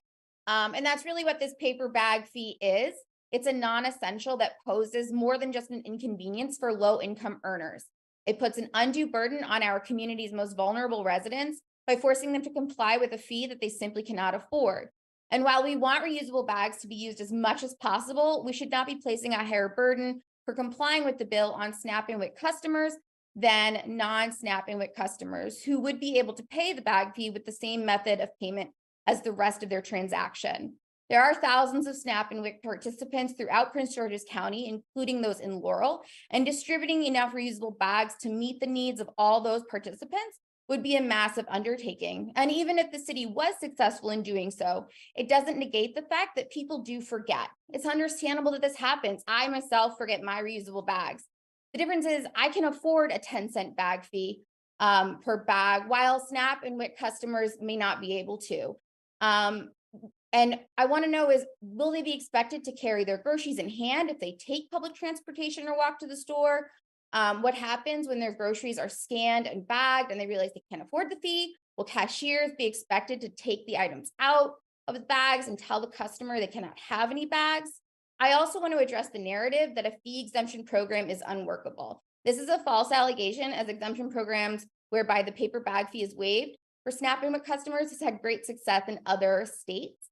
And that's really what this paper bag fee is. It's a non-essential that poses more than just an inconvenience for low-income earners. It puts an undue burden on our community's most vulnerable residents by forcing them to comply with a fee that they simply cannot afford. And while we want reusable bags to be used as much as possible, we should not be placing a higher burden for complying with the bill on SNAP and WIC customers than non-SNAP and WIC customers who would be able to pay the bag fee with the same method of payment as the rest of their transaction. There are thousands of SNAP and WIC participants throughout Prince George's County, including those in Laurel, and distributing enough reusable bags to meet the needs of all those participants would be a massive undertaking. And even if the city was successful in doing so, it doesn't negate the fact that people do forget. It's understandable that this happens. I myself forget my reusable bags. The difference is I can afford a 10-cent bag fee per bag, while SNAP and WIC customers may not be able to. And I want to know is, will they be expected to carry their groceries in hand if they take public transportation or walk to the store? What happens when their groceries are scanned and bagged and they realize they can't afford the fee? Will cashiers be expected to take the items out of the bags and tell the customer they cannot have any bags? I also want to address the narrative that a fee exemption program is unworkable. This is a false allegation, as exemption programs whereby the paper bag fee is waived for SNAP and WIC customers has had great success in other states,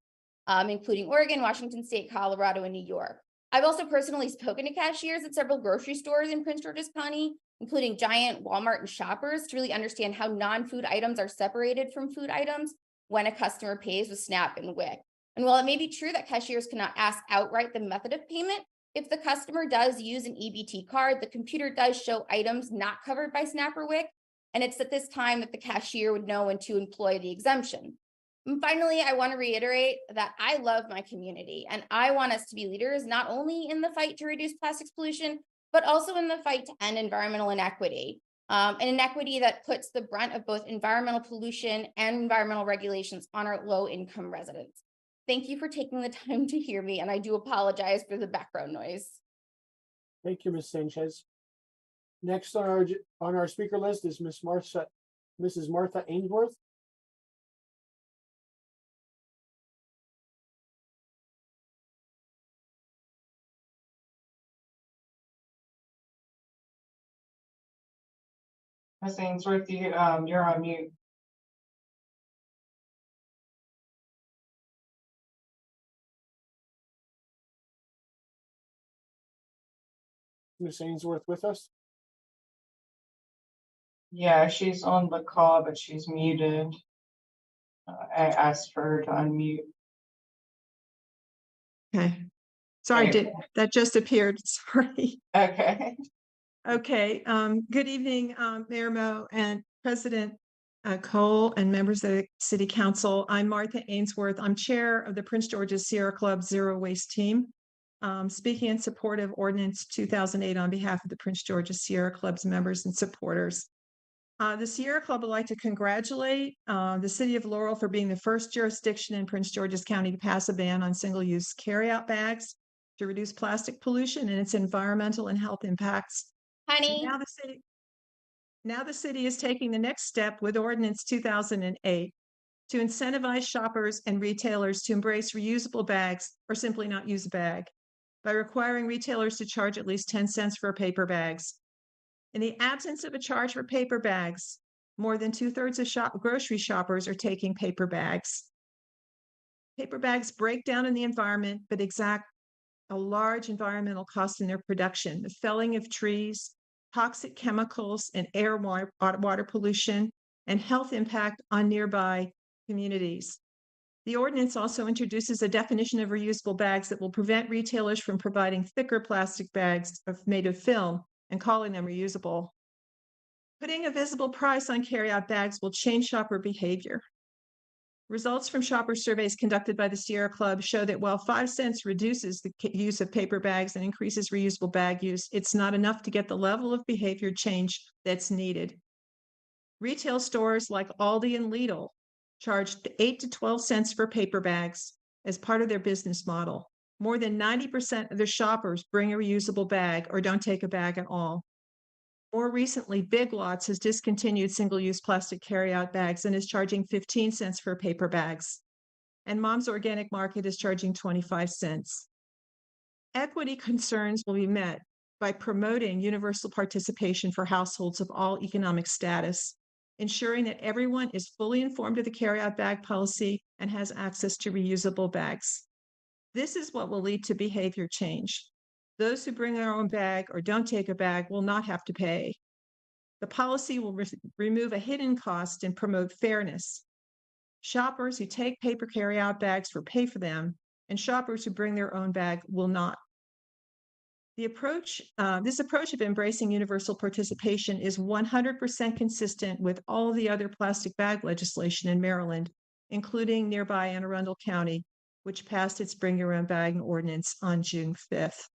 including Oregon, Washington State, Colorado, and New York. I've also personally spoken to cashiers at several grocery stores in Prince George's County, including Giant, Walmart, and Shoppers, to really understand how non-food items are separated from food items when a customer pays with SNAP and WIC. And while it may be true that cashiers cannot ask outright the method of payment, if the customer does use an EBT card, the computer does show items not covered by SNAP or WIC, and it's at this time that the cashier would know when to employ the exemption. And finally, I want to reiterate that I love my community and I want us to be leaders, not only in the fight to reduce plastics pollution, but also in the fight to end environmental inequity, an inequity that puts the brunt of both environmental pollution and environmental regulations on our low-income residents. Thank you for taking the time to hear me, and I do apologize for the background noise. Thank you, Ms. Sanchez. Next on our speaker list is Mrs. Martha Ainsworth. Ms. Ainsworth, you're on mute. Ms. Ainsworth with us? Yeah, she's on the call, but she's muted. I asked for her to unmute. Okay. Sorry, that just appeared. Sorry. Okay. Okay. Good evening, Mayor Mo and President Cole, and members of the City Council. I'm Martha Ainsworth. I'm Chair of the Prince George's Sierra Club Zero Waste Team. Speaking in support of Ordinance 2008 on behalf of the Prince George's Sierra Club's members and supporters. The Sierra Club would like to congratulate the City of Laurel for being the first jurisdiction in Prince George's County to pass a ban on single-use carryout bags to reduce plastic pollution and its environmental and health impacts. Honey. Now the city is taking the next step with Ordinance 2008 to incentivize shoppers and retailers to embrace reusable bags or simply not use a bag by requiring retailers to charge at least 10 cents for paper bags. In the absence of a charge for paper bags, more than 2/3 of grocery shoppers are taking paper bags. Paper bags break down in the environment, but exact a large environmental cost in their production, the felling of trees, toxic chemicals and air water pollution, and health impact on nearby communities. The ordinance also introduces a definition of reusable bags that will prevent retailers from providing thicker plastic bags made of film and calling them reusable. Putting a visible price on carryout bags will change shopper behavior. Results from shopper surveys conducted by the Sierra Club show that while 5 cents reduces the use of paper bags and increases reusable bag use, it's not enough to get the level of behavior change that's needed. Retail stores like Aldi and Lidl charged 8 to 12 cents for paper bags as part of their business model. More than 90% of their shoppers bring a reusable bag or don't take a bag at all. More recently, Big Lots has discontinued single-use plastic carryout bags and is charging 15 cents for paper bags. And Mom's Organic Market is charging 25 cents. Equity concerns will be met by promoting universal participation for households of all economic status, ensuring that everyone is fully informed of the carryout bag policy and has access to reusable bags. This is what will lead to behavior change. Those who bring their own bag or don't take a bag will not have to pay. The policy will remove a hidden cost and promote fairness. Shoppers who take paper carryout bags will pay for them, and shoppers who bring their own bag will not. This approach of embracing universal participation is 100% consistent with all the other plastic bag legislation in Maryland, including nearby Anne Arundel County, which passed its Bring Your Own Bag ordinance on June 5th.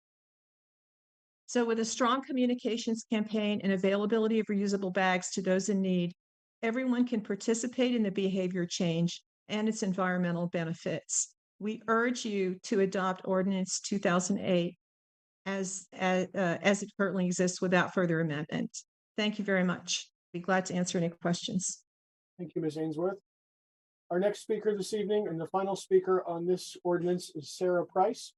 So with a strong communications campaign and availability of reusable bags to those in need, everyone can participate in the behavior change and its environmental benefits. We urge you to adopt Ordinance 2008 as it currently exists without further amendment. Thank you very much. Be glad to answer any questions. Thank you, Ms. Ainsworth. Our next speaker this evening and the final speaker on this ordinance is Sara Price.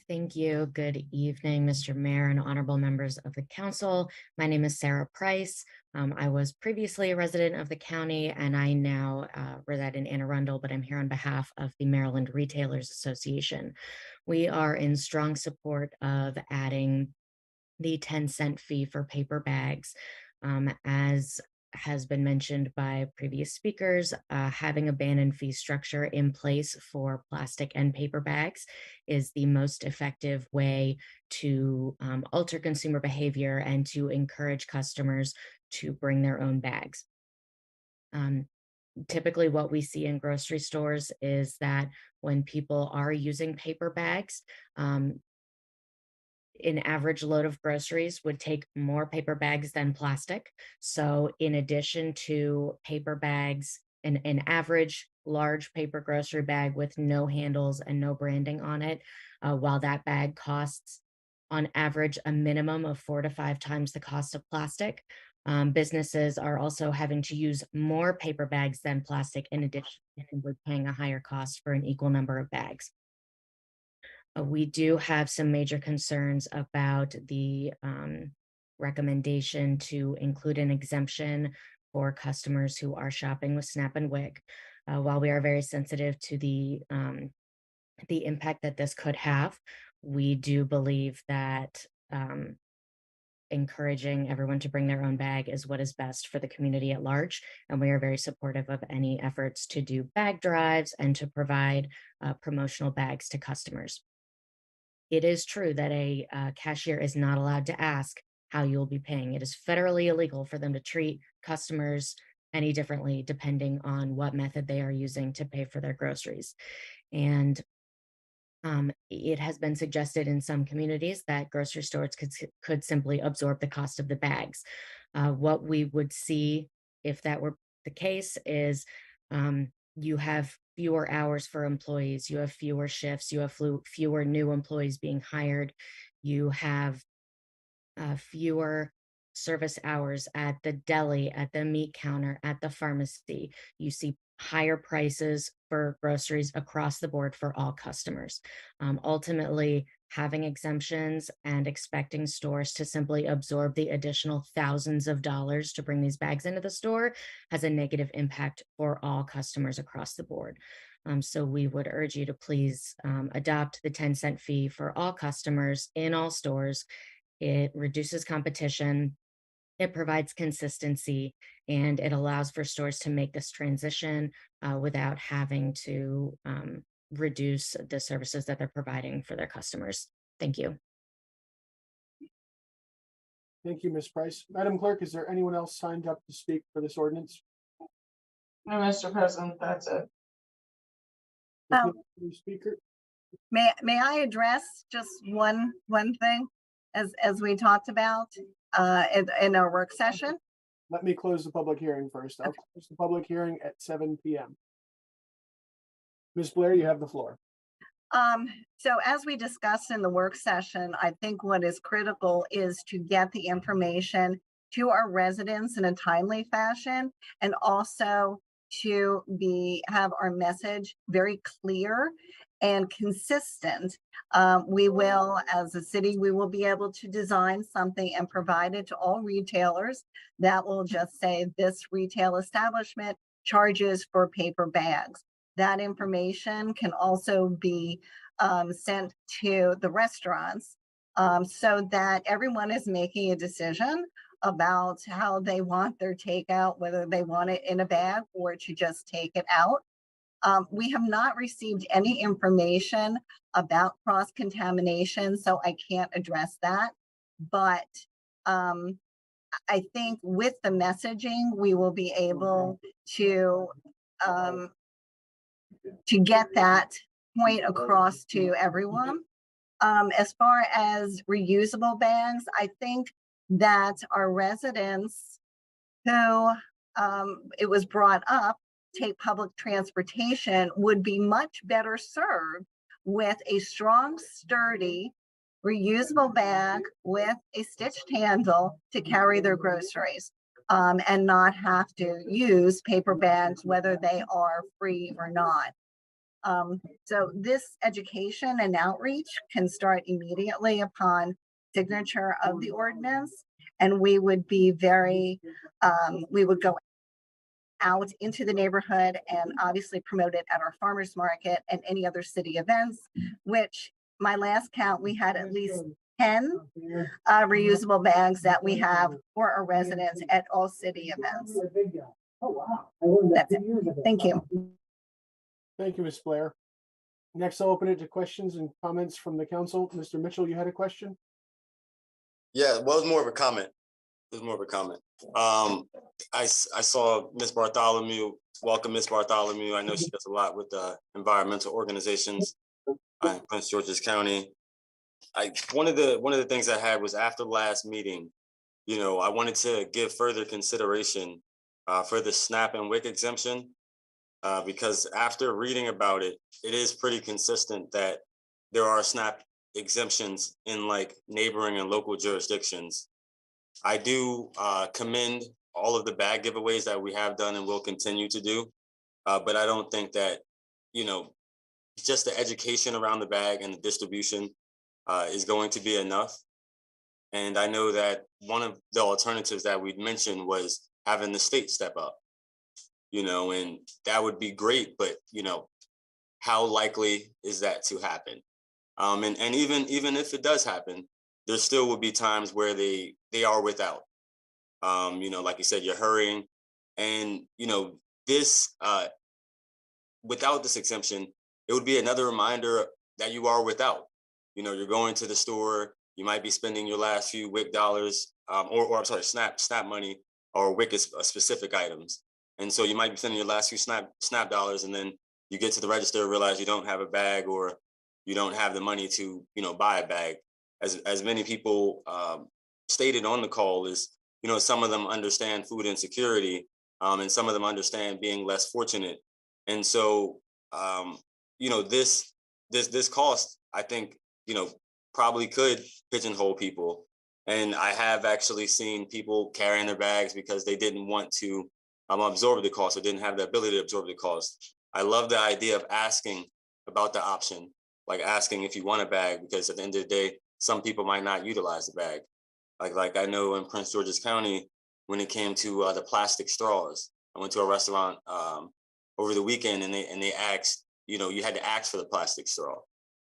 Thank you. Good evening, Mr. Mayor and honorable members of the council. My name is Sara Price. I was previously a resident of the county and I now reside in Anne Arundel, but I'm here on behalf of the Maryland Retailers Association. We are in strong support of adding the 10-cent fee for paper bags. As has been mentioned by previous speakers, having a ban and fee structure in place for plastic and paper bags is the most effective way to alter consumer behavior and to encourage customers to bring their own bags. Typically what we see in grocery stores is that when people are using paper bags, an average load of groceries would take more paper bags than plastic. So in addition to paper bags, an average large paper grocery bag with no handles and no branding on it, while that bag costs on average a minimum of 4 to 5 times the cost of plastic, businesses are also having to use more paper bags than plastic in addition, and we're paying a higher cost for an equal number of bags. We do have some major concerns about the recommendation to include an exemption for customers who are shopping with SNAP and WIC. While we are very sensitive to the impact that this could have, we do believe that encouraging everyone to bring their own bag is what is best for the community at large. And we are very supportive of any efforts to do bag drives and to provide promotional bags to customers. It is true that a cashier is not allowed to ask, how you'll be paying. It is federally illegal for them to treat customers any differently depending on what method they are using to pay for their groceries. And it has been suggested in some communities that grocery stores could simply absorb the cost of the bags. What we would see if that were the case is you have fewer hours for employees, you have fewer shifts, you have fewer new employees being hired, you have fewer service hours at the deli, at the meat counter, at the pharmacy. You see higher prices for groceries across the board for all customers. Ultimately, having exemptions and expecting stores to simply absorb the additional thousands of dollars to bring these bags into the store has a negative impact for all customers across the board. So we would urge you to please adopt the 10-cent fee for all customers in all stores. It reduces competition, it provides consistency, and it allows for stores to make this transition without having to reduce the services that they're providing for their customers. Thank you. Thank you, Ms. Price. Madam Clerk, is there anyone else signed up to speak for this ordinance? No, Mr. President, that's it. Speaker? May I address just one thing as we talked about in our work session? Let me close the public hearing first. I'll close the public hearing at 7 p.m. Ms. Blair, you have the floor. So as we discussed in the work session, I think what is critical is to get the information to our residents in a timely fashion, and also to have our message very clear and consistent. We will, as a city, we will be able to design something and provide it to all retailers that will just say this retail establishment charges for paper bags. That information can also be sent to the restaurants so that everyone is making a decision about how they want their takeout, whether they want it in a bag or to just take it out. We have not received any information about cross-contamination, so I can't address that. But I think with the messaging, we will be able to get that point across to everyone. As far as reusable bags, I think that our residents who it was brought up take public transportation would be much better served with a strong, sturdy, reusable bag with a stitched handle to carry their groceries and not have to use paper bags, whether they are free or not. So this education and outreach can start immediately upon signature of the ordinance, and we would be we would go out into the neighborhood and obviously promote it at our farmers market and any other city events, which my last count, we had at least 10 reusable bags that we have for our residents at all city events. That's it. Thank you. Thank you, Ms. Blair. Next, I'll open it to questions and comments from the council. Mr. Mitchell, you had a question? Yeah, well, it was more of a comment. I saw Ms. Bartholomew. Welcome, Ms. Bartholomew. I know she does a lot with environmental organizations in Prince George's County. One of the things I had was after the last meeting, I wanted to give further consideration for the SNAP and WIC exemption, because after reading about it, it is pretty consistent that there are SNAP exemptions in like neighboring and local jurisdictions. I do commend all of the bag giveaways that we have done and will continue to do, but I don't think that, just the education around the bag and the distribution is going to be enough. And I know that one of the alternatives that we'd mentioned was having the state step up, and that would be great, but, how likely is that to happen? And even if it does happen, there still will be times where they are without, like you said, you're hurrying, and, this, without this exemption, it would be another reminder that you are without. You're going to the store, you might be spending your last few WIC dollars or I'm sorry, SNAP money or WIC is specific items. And so you might be sending your last few SNAP dollars, and then you get to the register and realize you don't have a bag, or you don't have the money to, buy a bag. As many people stated on the call, is, some of them understand food insecurity, and some of them understand being less fortunate. And so, this cost, I think, probably could pigeonhole people. And I have actually seen people carrying their bags because they didn't want to absorb the cost or didn't have the ability to absorb the cost. I love the idea of asking about the option, like asking if you want a bag, because at the end of the day, some people might not utilize the bag. Like I know in Prince George's County, when it came to the plastic straws, I went to a restaurant over the weekend, and they asked, you had to ask for the plastic straw.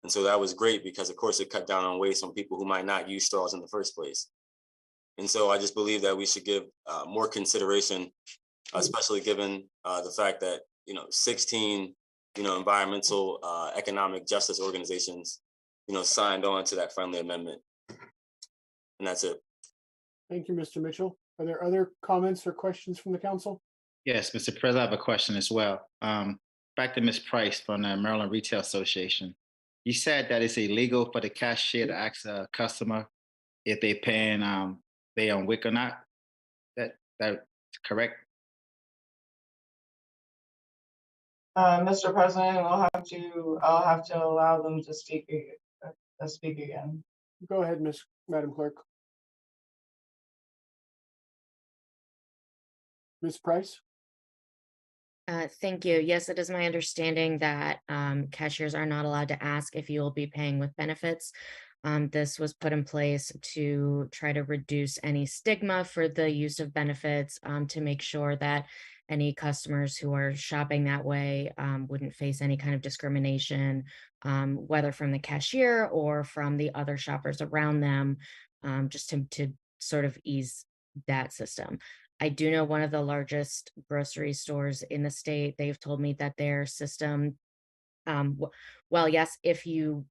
And so that was great because, of course, it cut down on waste on people who might not use straws in the first place. And so I just believe that we should give more consideration, especially given the fact that, 16, environmental economic justice organizations, signed on to that friendly amendment. And that's it. Thank you, Mr. Mitchell. Are there other comments or questions from the council? Yes, Mr. President, I have a question as well. Back to Ms. Price from the Maryland Retail Association. You said that it's illegal for the cashier to ask a customer if they paying they on WIC or not. That correct? Mr. President, I'll have to allow them to speak again. Go ahead, Madam Clerk. Ms. Price? Thank you. Yes, it is my understanding that cashiers are not allowed to ask if you will be paying with benefits. This was put in place to try to reduce any stigma for the use of benefits, to make sure that any customers who are shopping that way wouldn't face any kind of discrimination, whether from the cashier or from the other shoppers around them, just to sort of ease that system. I do know one of the largest grocery stores in the state. They've told me that their system, well, yes, if you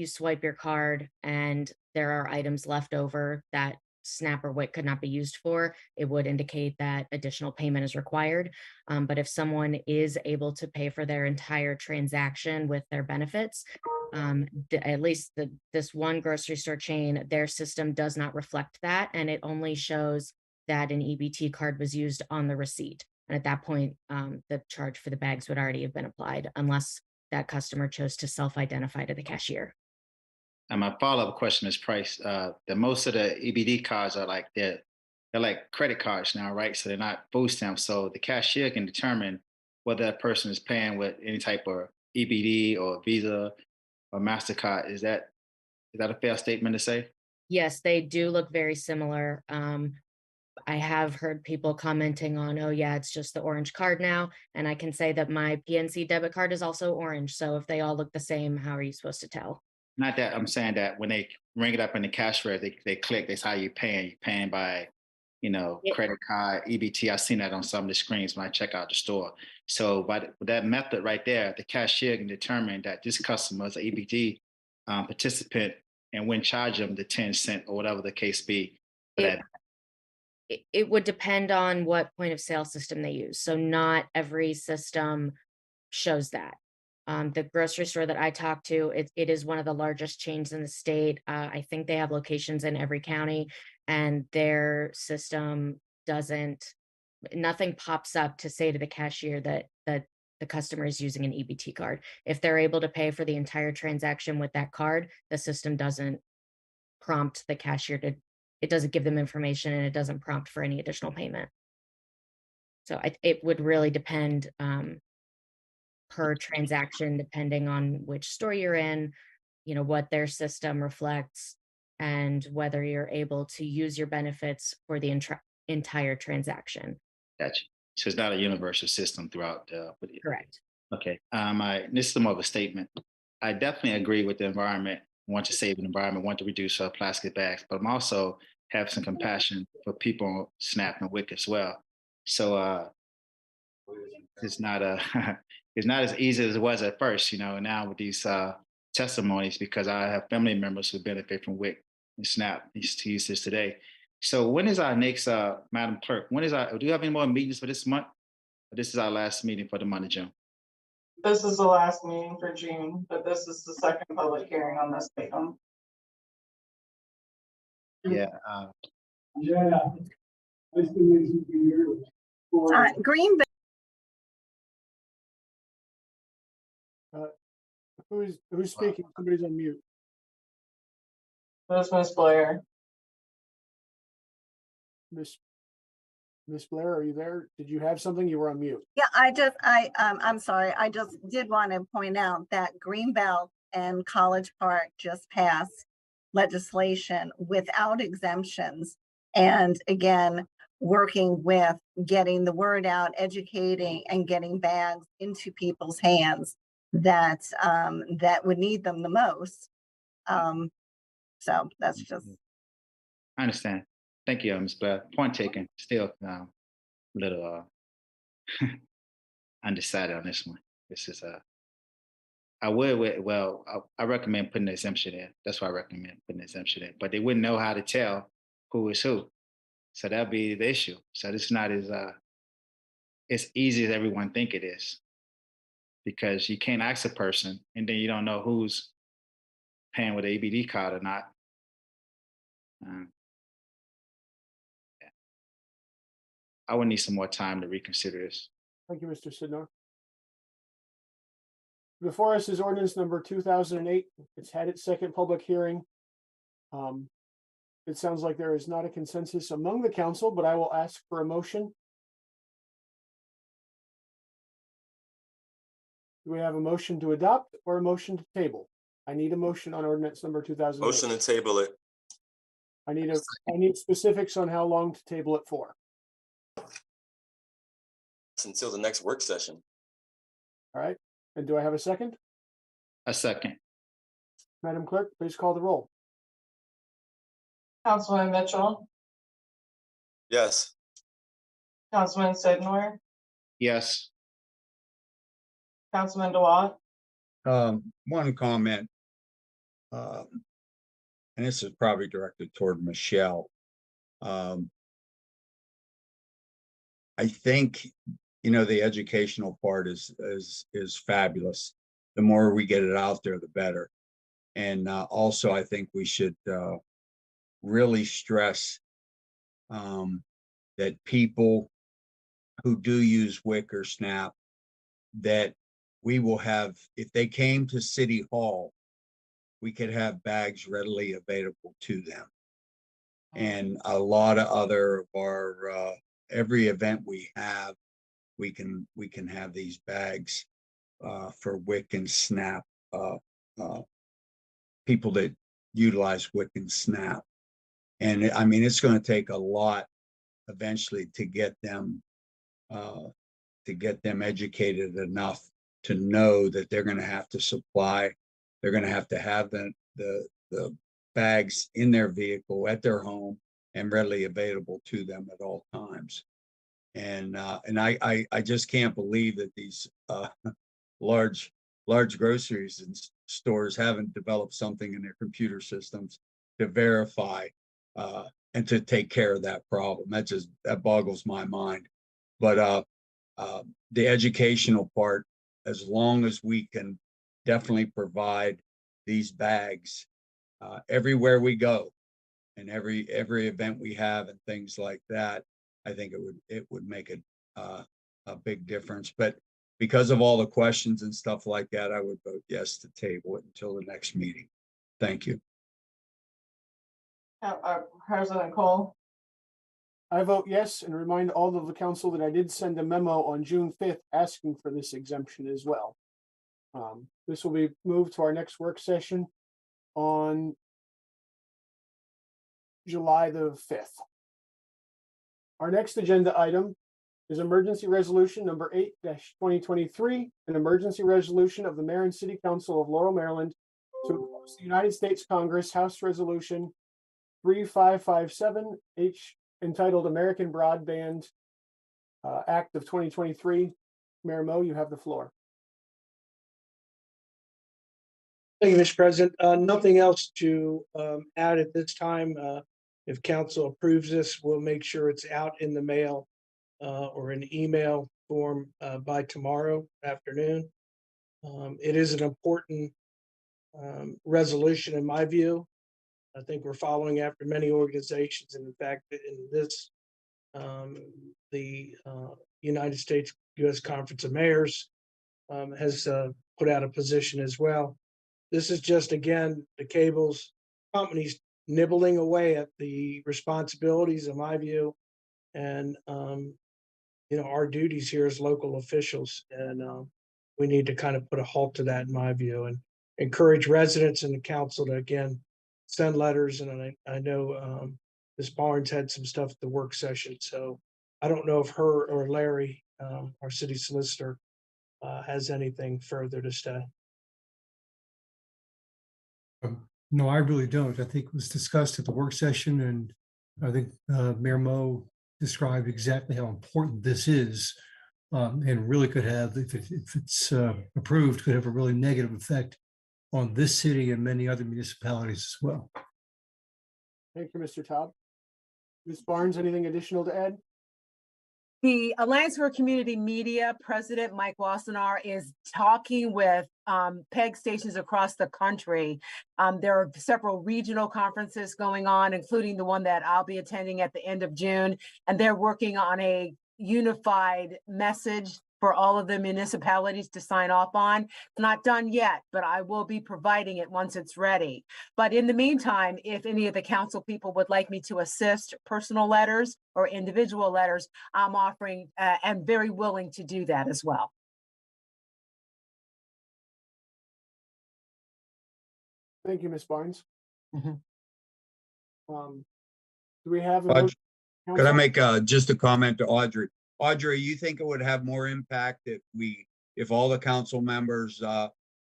swipe your card and there are items left over that SNAP or WIC could not be used for, it would indicate that additional payment is required. But if someone is able to pay for their entire transaction with their benefits, at least this one grocery store chain, their system does not reflect that, and it only shows that an EBT card was used on the receipt. And at that point, the charge for the bags would already have been applied, unless that customer chose to self-identify to the cashier. And my follow-up question is Price. The most of the EBT cards are like they're like credit cards now, right? So they're not food stamps. So the cashier can determine whether that person is paying with any type of EBT or Visa or MasterCard. Is that a fair statement to say? Yes, they do look very similar. I have heard people commenting on, oh yeah, it's just the orange card now. And I can say that my PNC debit card is also orange. So if they all look the same, how are you supposed to tell? Not that I'm saying that when they ring it up in the cash register, they click, that's how you're paying. You're paying by, credit card, EBT. I've seen that on some of the screens when I check out the store. So by that method right there, the cashier can determine that this customer is an EBT participant and when charge them the 10 cents or whatever the case be. It would depend on what point of sale system they use. So not every system shows that. The grocery store that I talked to, it is one of the largest chains in the state. I think they have locations in every county, and their system nothing pops up to say to the cashier that the customer is using an EBT card. If they're able to pay for the entire transaction with that card, the system doesn't prompt the cashier it doesn't give them information, and it doesn't prompt for any additional payment. So it would really depend per transaction, depending on which store you're in, what their system reflects, and whether you're able to use your benefits for the entire transaction. Gotcha. So it's not a universal system throughout. Correct. Okay. This is more of a statement. I definitely agree with the environment. Want to save the environment, want to reduce plastic bags, but I'm also have some compassion for people on SNAP and WIC as well. So it's not it's not as easy as it was at first, now with these testimonies, because I have family members who benefit from WIC and SNAP, these to use this today. So when is our next, Madam Clerk, do you have any more meetings for this month? Or this is our last meeting for the month of June? This is the last meeting for June, but this is the second public hearing on this item. Yeah, Green Bay, Who's speaking? Somebody's on mute. That's Ms. Blair. Miss Blair, are you there? Did you have something? You were on mute. yeah, I'm sorry. I just did want to point out that Greenbelt and College Park just passed legislation without exemptions. And again, working with getting the word out, educating and getting bags into people's hands that would need them the most. So that's just. I understand. Thank you, Ms. Blair. Point taken. Still a little undecided on this one. This is I recommend putting an exemption in. That's why I recommend putting an exemption in. But they wouldn't know how to tell who is who. So that'd be the issue. So it's not as easy as everyone think it is. Because you can't ask a person and then you don't know who's paying with an ABD card or not. Yeah. I would need some more time to reconsider this. Thank you, Mr. Sidnor. Before us is ordinance number 2008. It's had its second public hearing. It sounds like there is not a consensus among the council, but I will ask for a motion. Do we have a motion to adopt or a motion to table? I need a motion on ordinance number 2008. Motion to table it. I need specifics on how long to table it for. Until the next work session. All right. And do I have a second? A second. Madam Clerk, please call the roll. Councilman Mitchell, Yes. Councilman Sidnor, Yes. Councilman DeWalt, One comment. And this is probably directed toward Michelle. I think, the educational part is fabulous. The more we get it out there, the better. And also, I think we should really stress that people who do use WIC or SNAP, that we will have, if they came to City Hall, we could have bags readily available to them. And a lot of other of our every event we have, we can have these bags for WIC and SNAP, people that utilize WIC and SNAP. And I mean, it's going to take a lot eventually to get them educated enough to know that they're going to have to supply, they're going to have the bags in their vehicle at their home and readily available to them at all times. And I just can't believe that these large groceries and stores haven't developed something in their computer systems to verify and to take care of that problem. That boggles my mind. But the educational part, as long as we can definitely provide these bags everywhere we go and every event we have and things like that, I think it would make a big difference. But because of all the questions and stuff like that, I would vote yes to table it until the next meeting. Thank you. President Cole. I vote yes, and remind all of the council that I did send a memo on June 5th asking for this exemption as well. This will be moved to our next work session on July the 5th. Our next agenda item is emergency resolution number 8-2023, an emergency resolution of the Mayor and City Council of Laurel, Maryland, to oppose the United States Congress House Resolution 3557 entitled American Broadband Act of 2023. Mayor Mo, you have the floor. Thank you, Mr. President. Nothing else to add at this time. If council approves this, we'll make sure it's out in the mail or an email form by tomorrow afternoon. It is an important resolution in my view. I think we're following after many organizations, and in fact, in this, the United States U.S. Conference of Mayors has put out a position as well. This is just, again, the cables companies nibbling away at the responsibilities, in my view, and our duties here as local officials, and we need to kind of put a halt to that, in my view, and encourage residents and the council to again send letters. And I know Ms. Barnes had some stuff at the work session, so I don't know if her or Larry, our city solicitor, has anything further to say. No, I really don't. I think it was discussed at the work session, and I think Mayor Mo described exactly how important this is, and really could have, if it's approved, could have a really negative effect on this city and many other municipalities as well. Thank you, Mr. Taub. Ms. Barnes, anything additional to add? The Alliance for Community Media President Mike Wassenaar is talking with PEG stations across the country. There are several regional conferences going on, including the one that I'll be attending at the end of June, and they're working on a unified message for all of the municipalities to sign off on. It's not done yet, but I will be providing it once it's ready. But in the meantime, if any of the council people would like me to assist personal letters or individual letters, I'm offering and very willing to do that as well. Thank you, Ms. Barnes. Mhm. Do we have a Could motion? I Council? make just a comment to Audrey? Audrey, you think it would have more impact if all the council members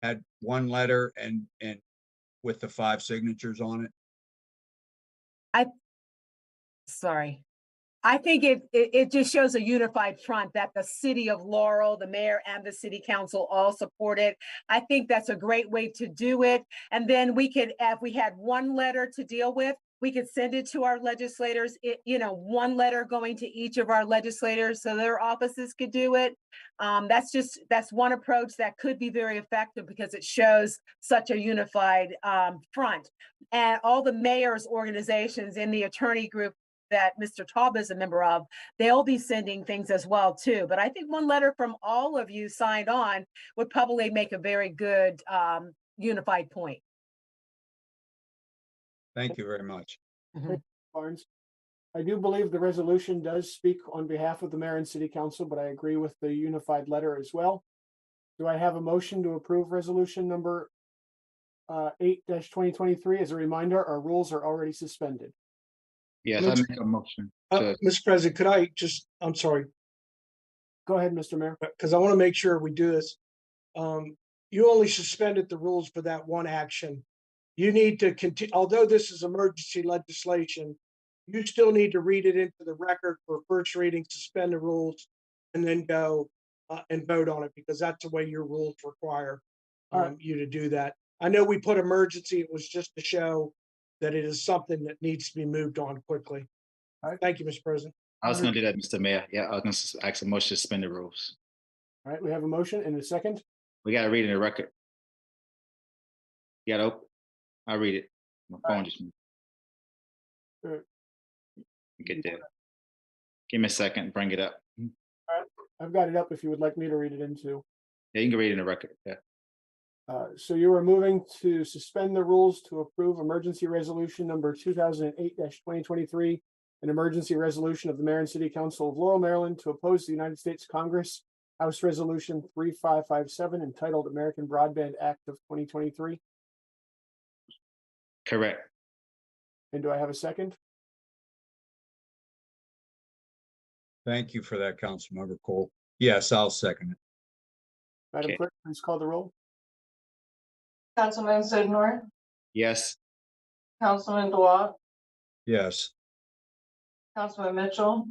had one letter and with the 5 signatures on it? Sorry. I think it just shows a unified front that the city of Laurel, the mayor and the city council all support it. I think that's a great way to do it. And then we could, if we had one letter to deal with, we could send it to our legislators, one letter going to each of our legislators so their offices could do it. That's one approach that could be very effective because it shows such a unified front. And all the mayor's organizations in the attorney group that Mr. Taub is a member of, they'll be sending things as well too. But I think one letter from all of you signed on would probably make a very good unified point. Thank you very much. Barnes. I do believe the resolution does speak on behalf of the mayor and city council, but I agree with the unified letter as well. Do I have a motion to approve resolution number 8-2023? As a reminder, our rules are already suspended. Yes, I make a motion. Mr. President, I'm sorry, Go ahead, Mr. Mayor. because I want to make sure we do this. You only suspended the rules for that one action. You need to continue, although this is emergency legislation, you still need to read it into the record for first reading, suspend the rules, and then go and vote on it, because that's the way your rules require you to do that. I know we put emergency, it was just to show that it is something that needs to be moved on quickly. All right. Thank you, Mr. President. I was going to do that, Mr. Mayor. Yeah, I was going to ask a motion to suspend the rules. All right, we have a motion and a second. We got to read it in the record. You got to open. I'll read it. My phone just moved. Sure. Get there. Give me a second. Bring it up. All right, I've got it up if you would like me to read it into. Yeah, you can read it in the record. Yeah. So you are moving to suspend the rules to approve emergency resolution number 2008-2023, an emergency resolution of the mayor and city council of Laurel, Maryland, to oppose the United States Congress House Resolution 3557 entitled American Broadband Act of 2023. Correct. And do I have a second? Thank you for that, Councilmember Cole. Yes, I'll second it. Madam Clerk, please call the roll. Councilman Sidnor, Yes. Councilman DeWalt, Yes. Councilman Mitchell,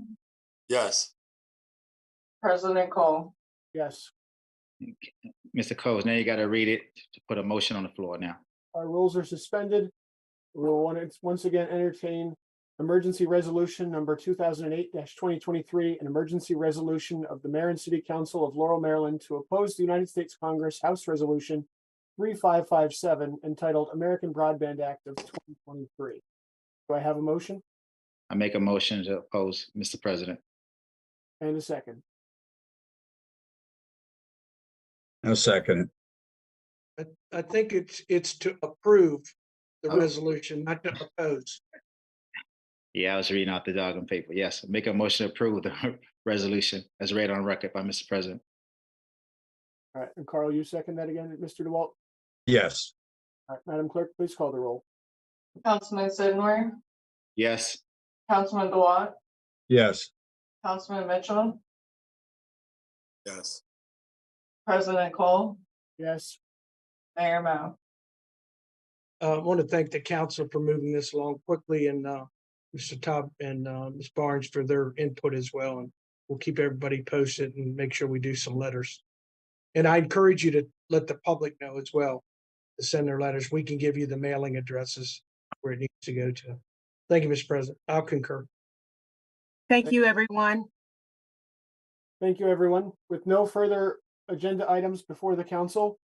Yes. President Cole. Yes. Mr. Coles, now you got to read it to put a motion on the floor now. Our rules are suspended. We will once again entertain Emergency Resolution number 2008-2023, an emergency resolution of the Mayor and City Council of Laurel, Maryland to oppose the United States Congress House Resolution 3557 entitled American Broadband Act of 2023. Do I have a motion I make a motion to oppose, Mr. President. and a second? No second. I think it's to approve the Oh. resolution, not to oppose. Yeah, I was reading out the doggone paper. Yes, make a motion to approve the resolution as read on record by Mr. President. All right, and Carl, you second that again, Mr. DeWalt? Yes. All right, Madam Clerk, please call the roll. Councilman Sidney, Yes. Councilman DeWalt, Yes. Councilman Mitchell, Yes. President Cole, Yes. Mayor Mo. I want to thank the council for moving this along quickly and Mr. Todd and Ms. Barnes for their input as well. And we'll keep everybody posted and make sure we do some letters. And I encourage you to let the public know as well to send their letters. We can give you the mailing addresses where it needs to go to. Thank you, Mr. President. I'll concur. Thank you, everyone. Thank you, everyone. With no further agenda items before the council,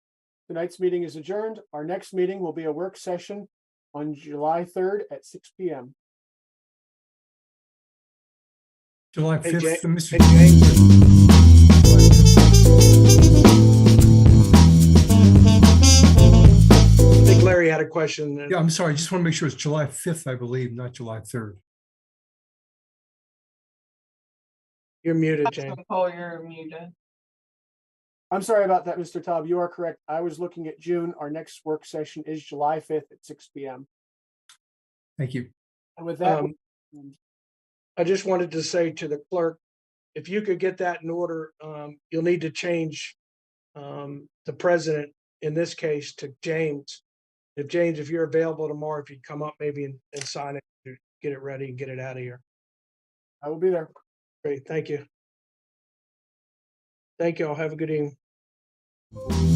tonight's meeting is adjourned. Our next meeting will be a work session on July 3rd at 6 p.m. July Hey, 5th, Jay- Mr. hey, I think Larry had a question. Yeah, I'm sorry. I just want to make sure it's July 5th, I believe, not July 3rd. You're muted, James. Councilman Cole, you're muted. I'm sorry about that, Mr. Taub. You are correct. I was looking at June. Our next work session is July 5th at 6 p.m. Thank you. And with that, I just wanted to say to the clerk, if you could get that in order, you'll need to change the president, in this case, to James. James, if you're available tomorrow, if you'd come up maybe and sign it, get it ready and get it out of here. I will be there. Great, thank you. Thank you all. Have a good evening.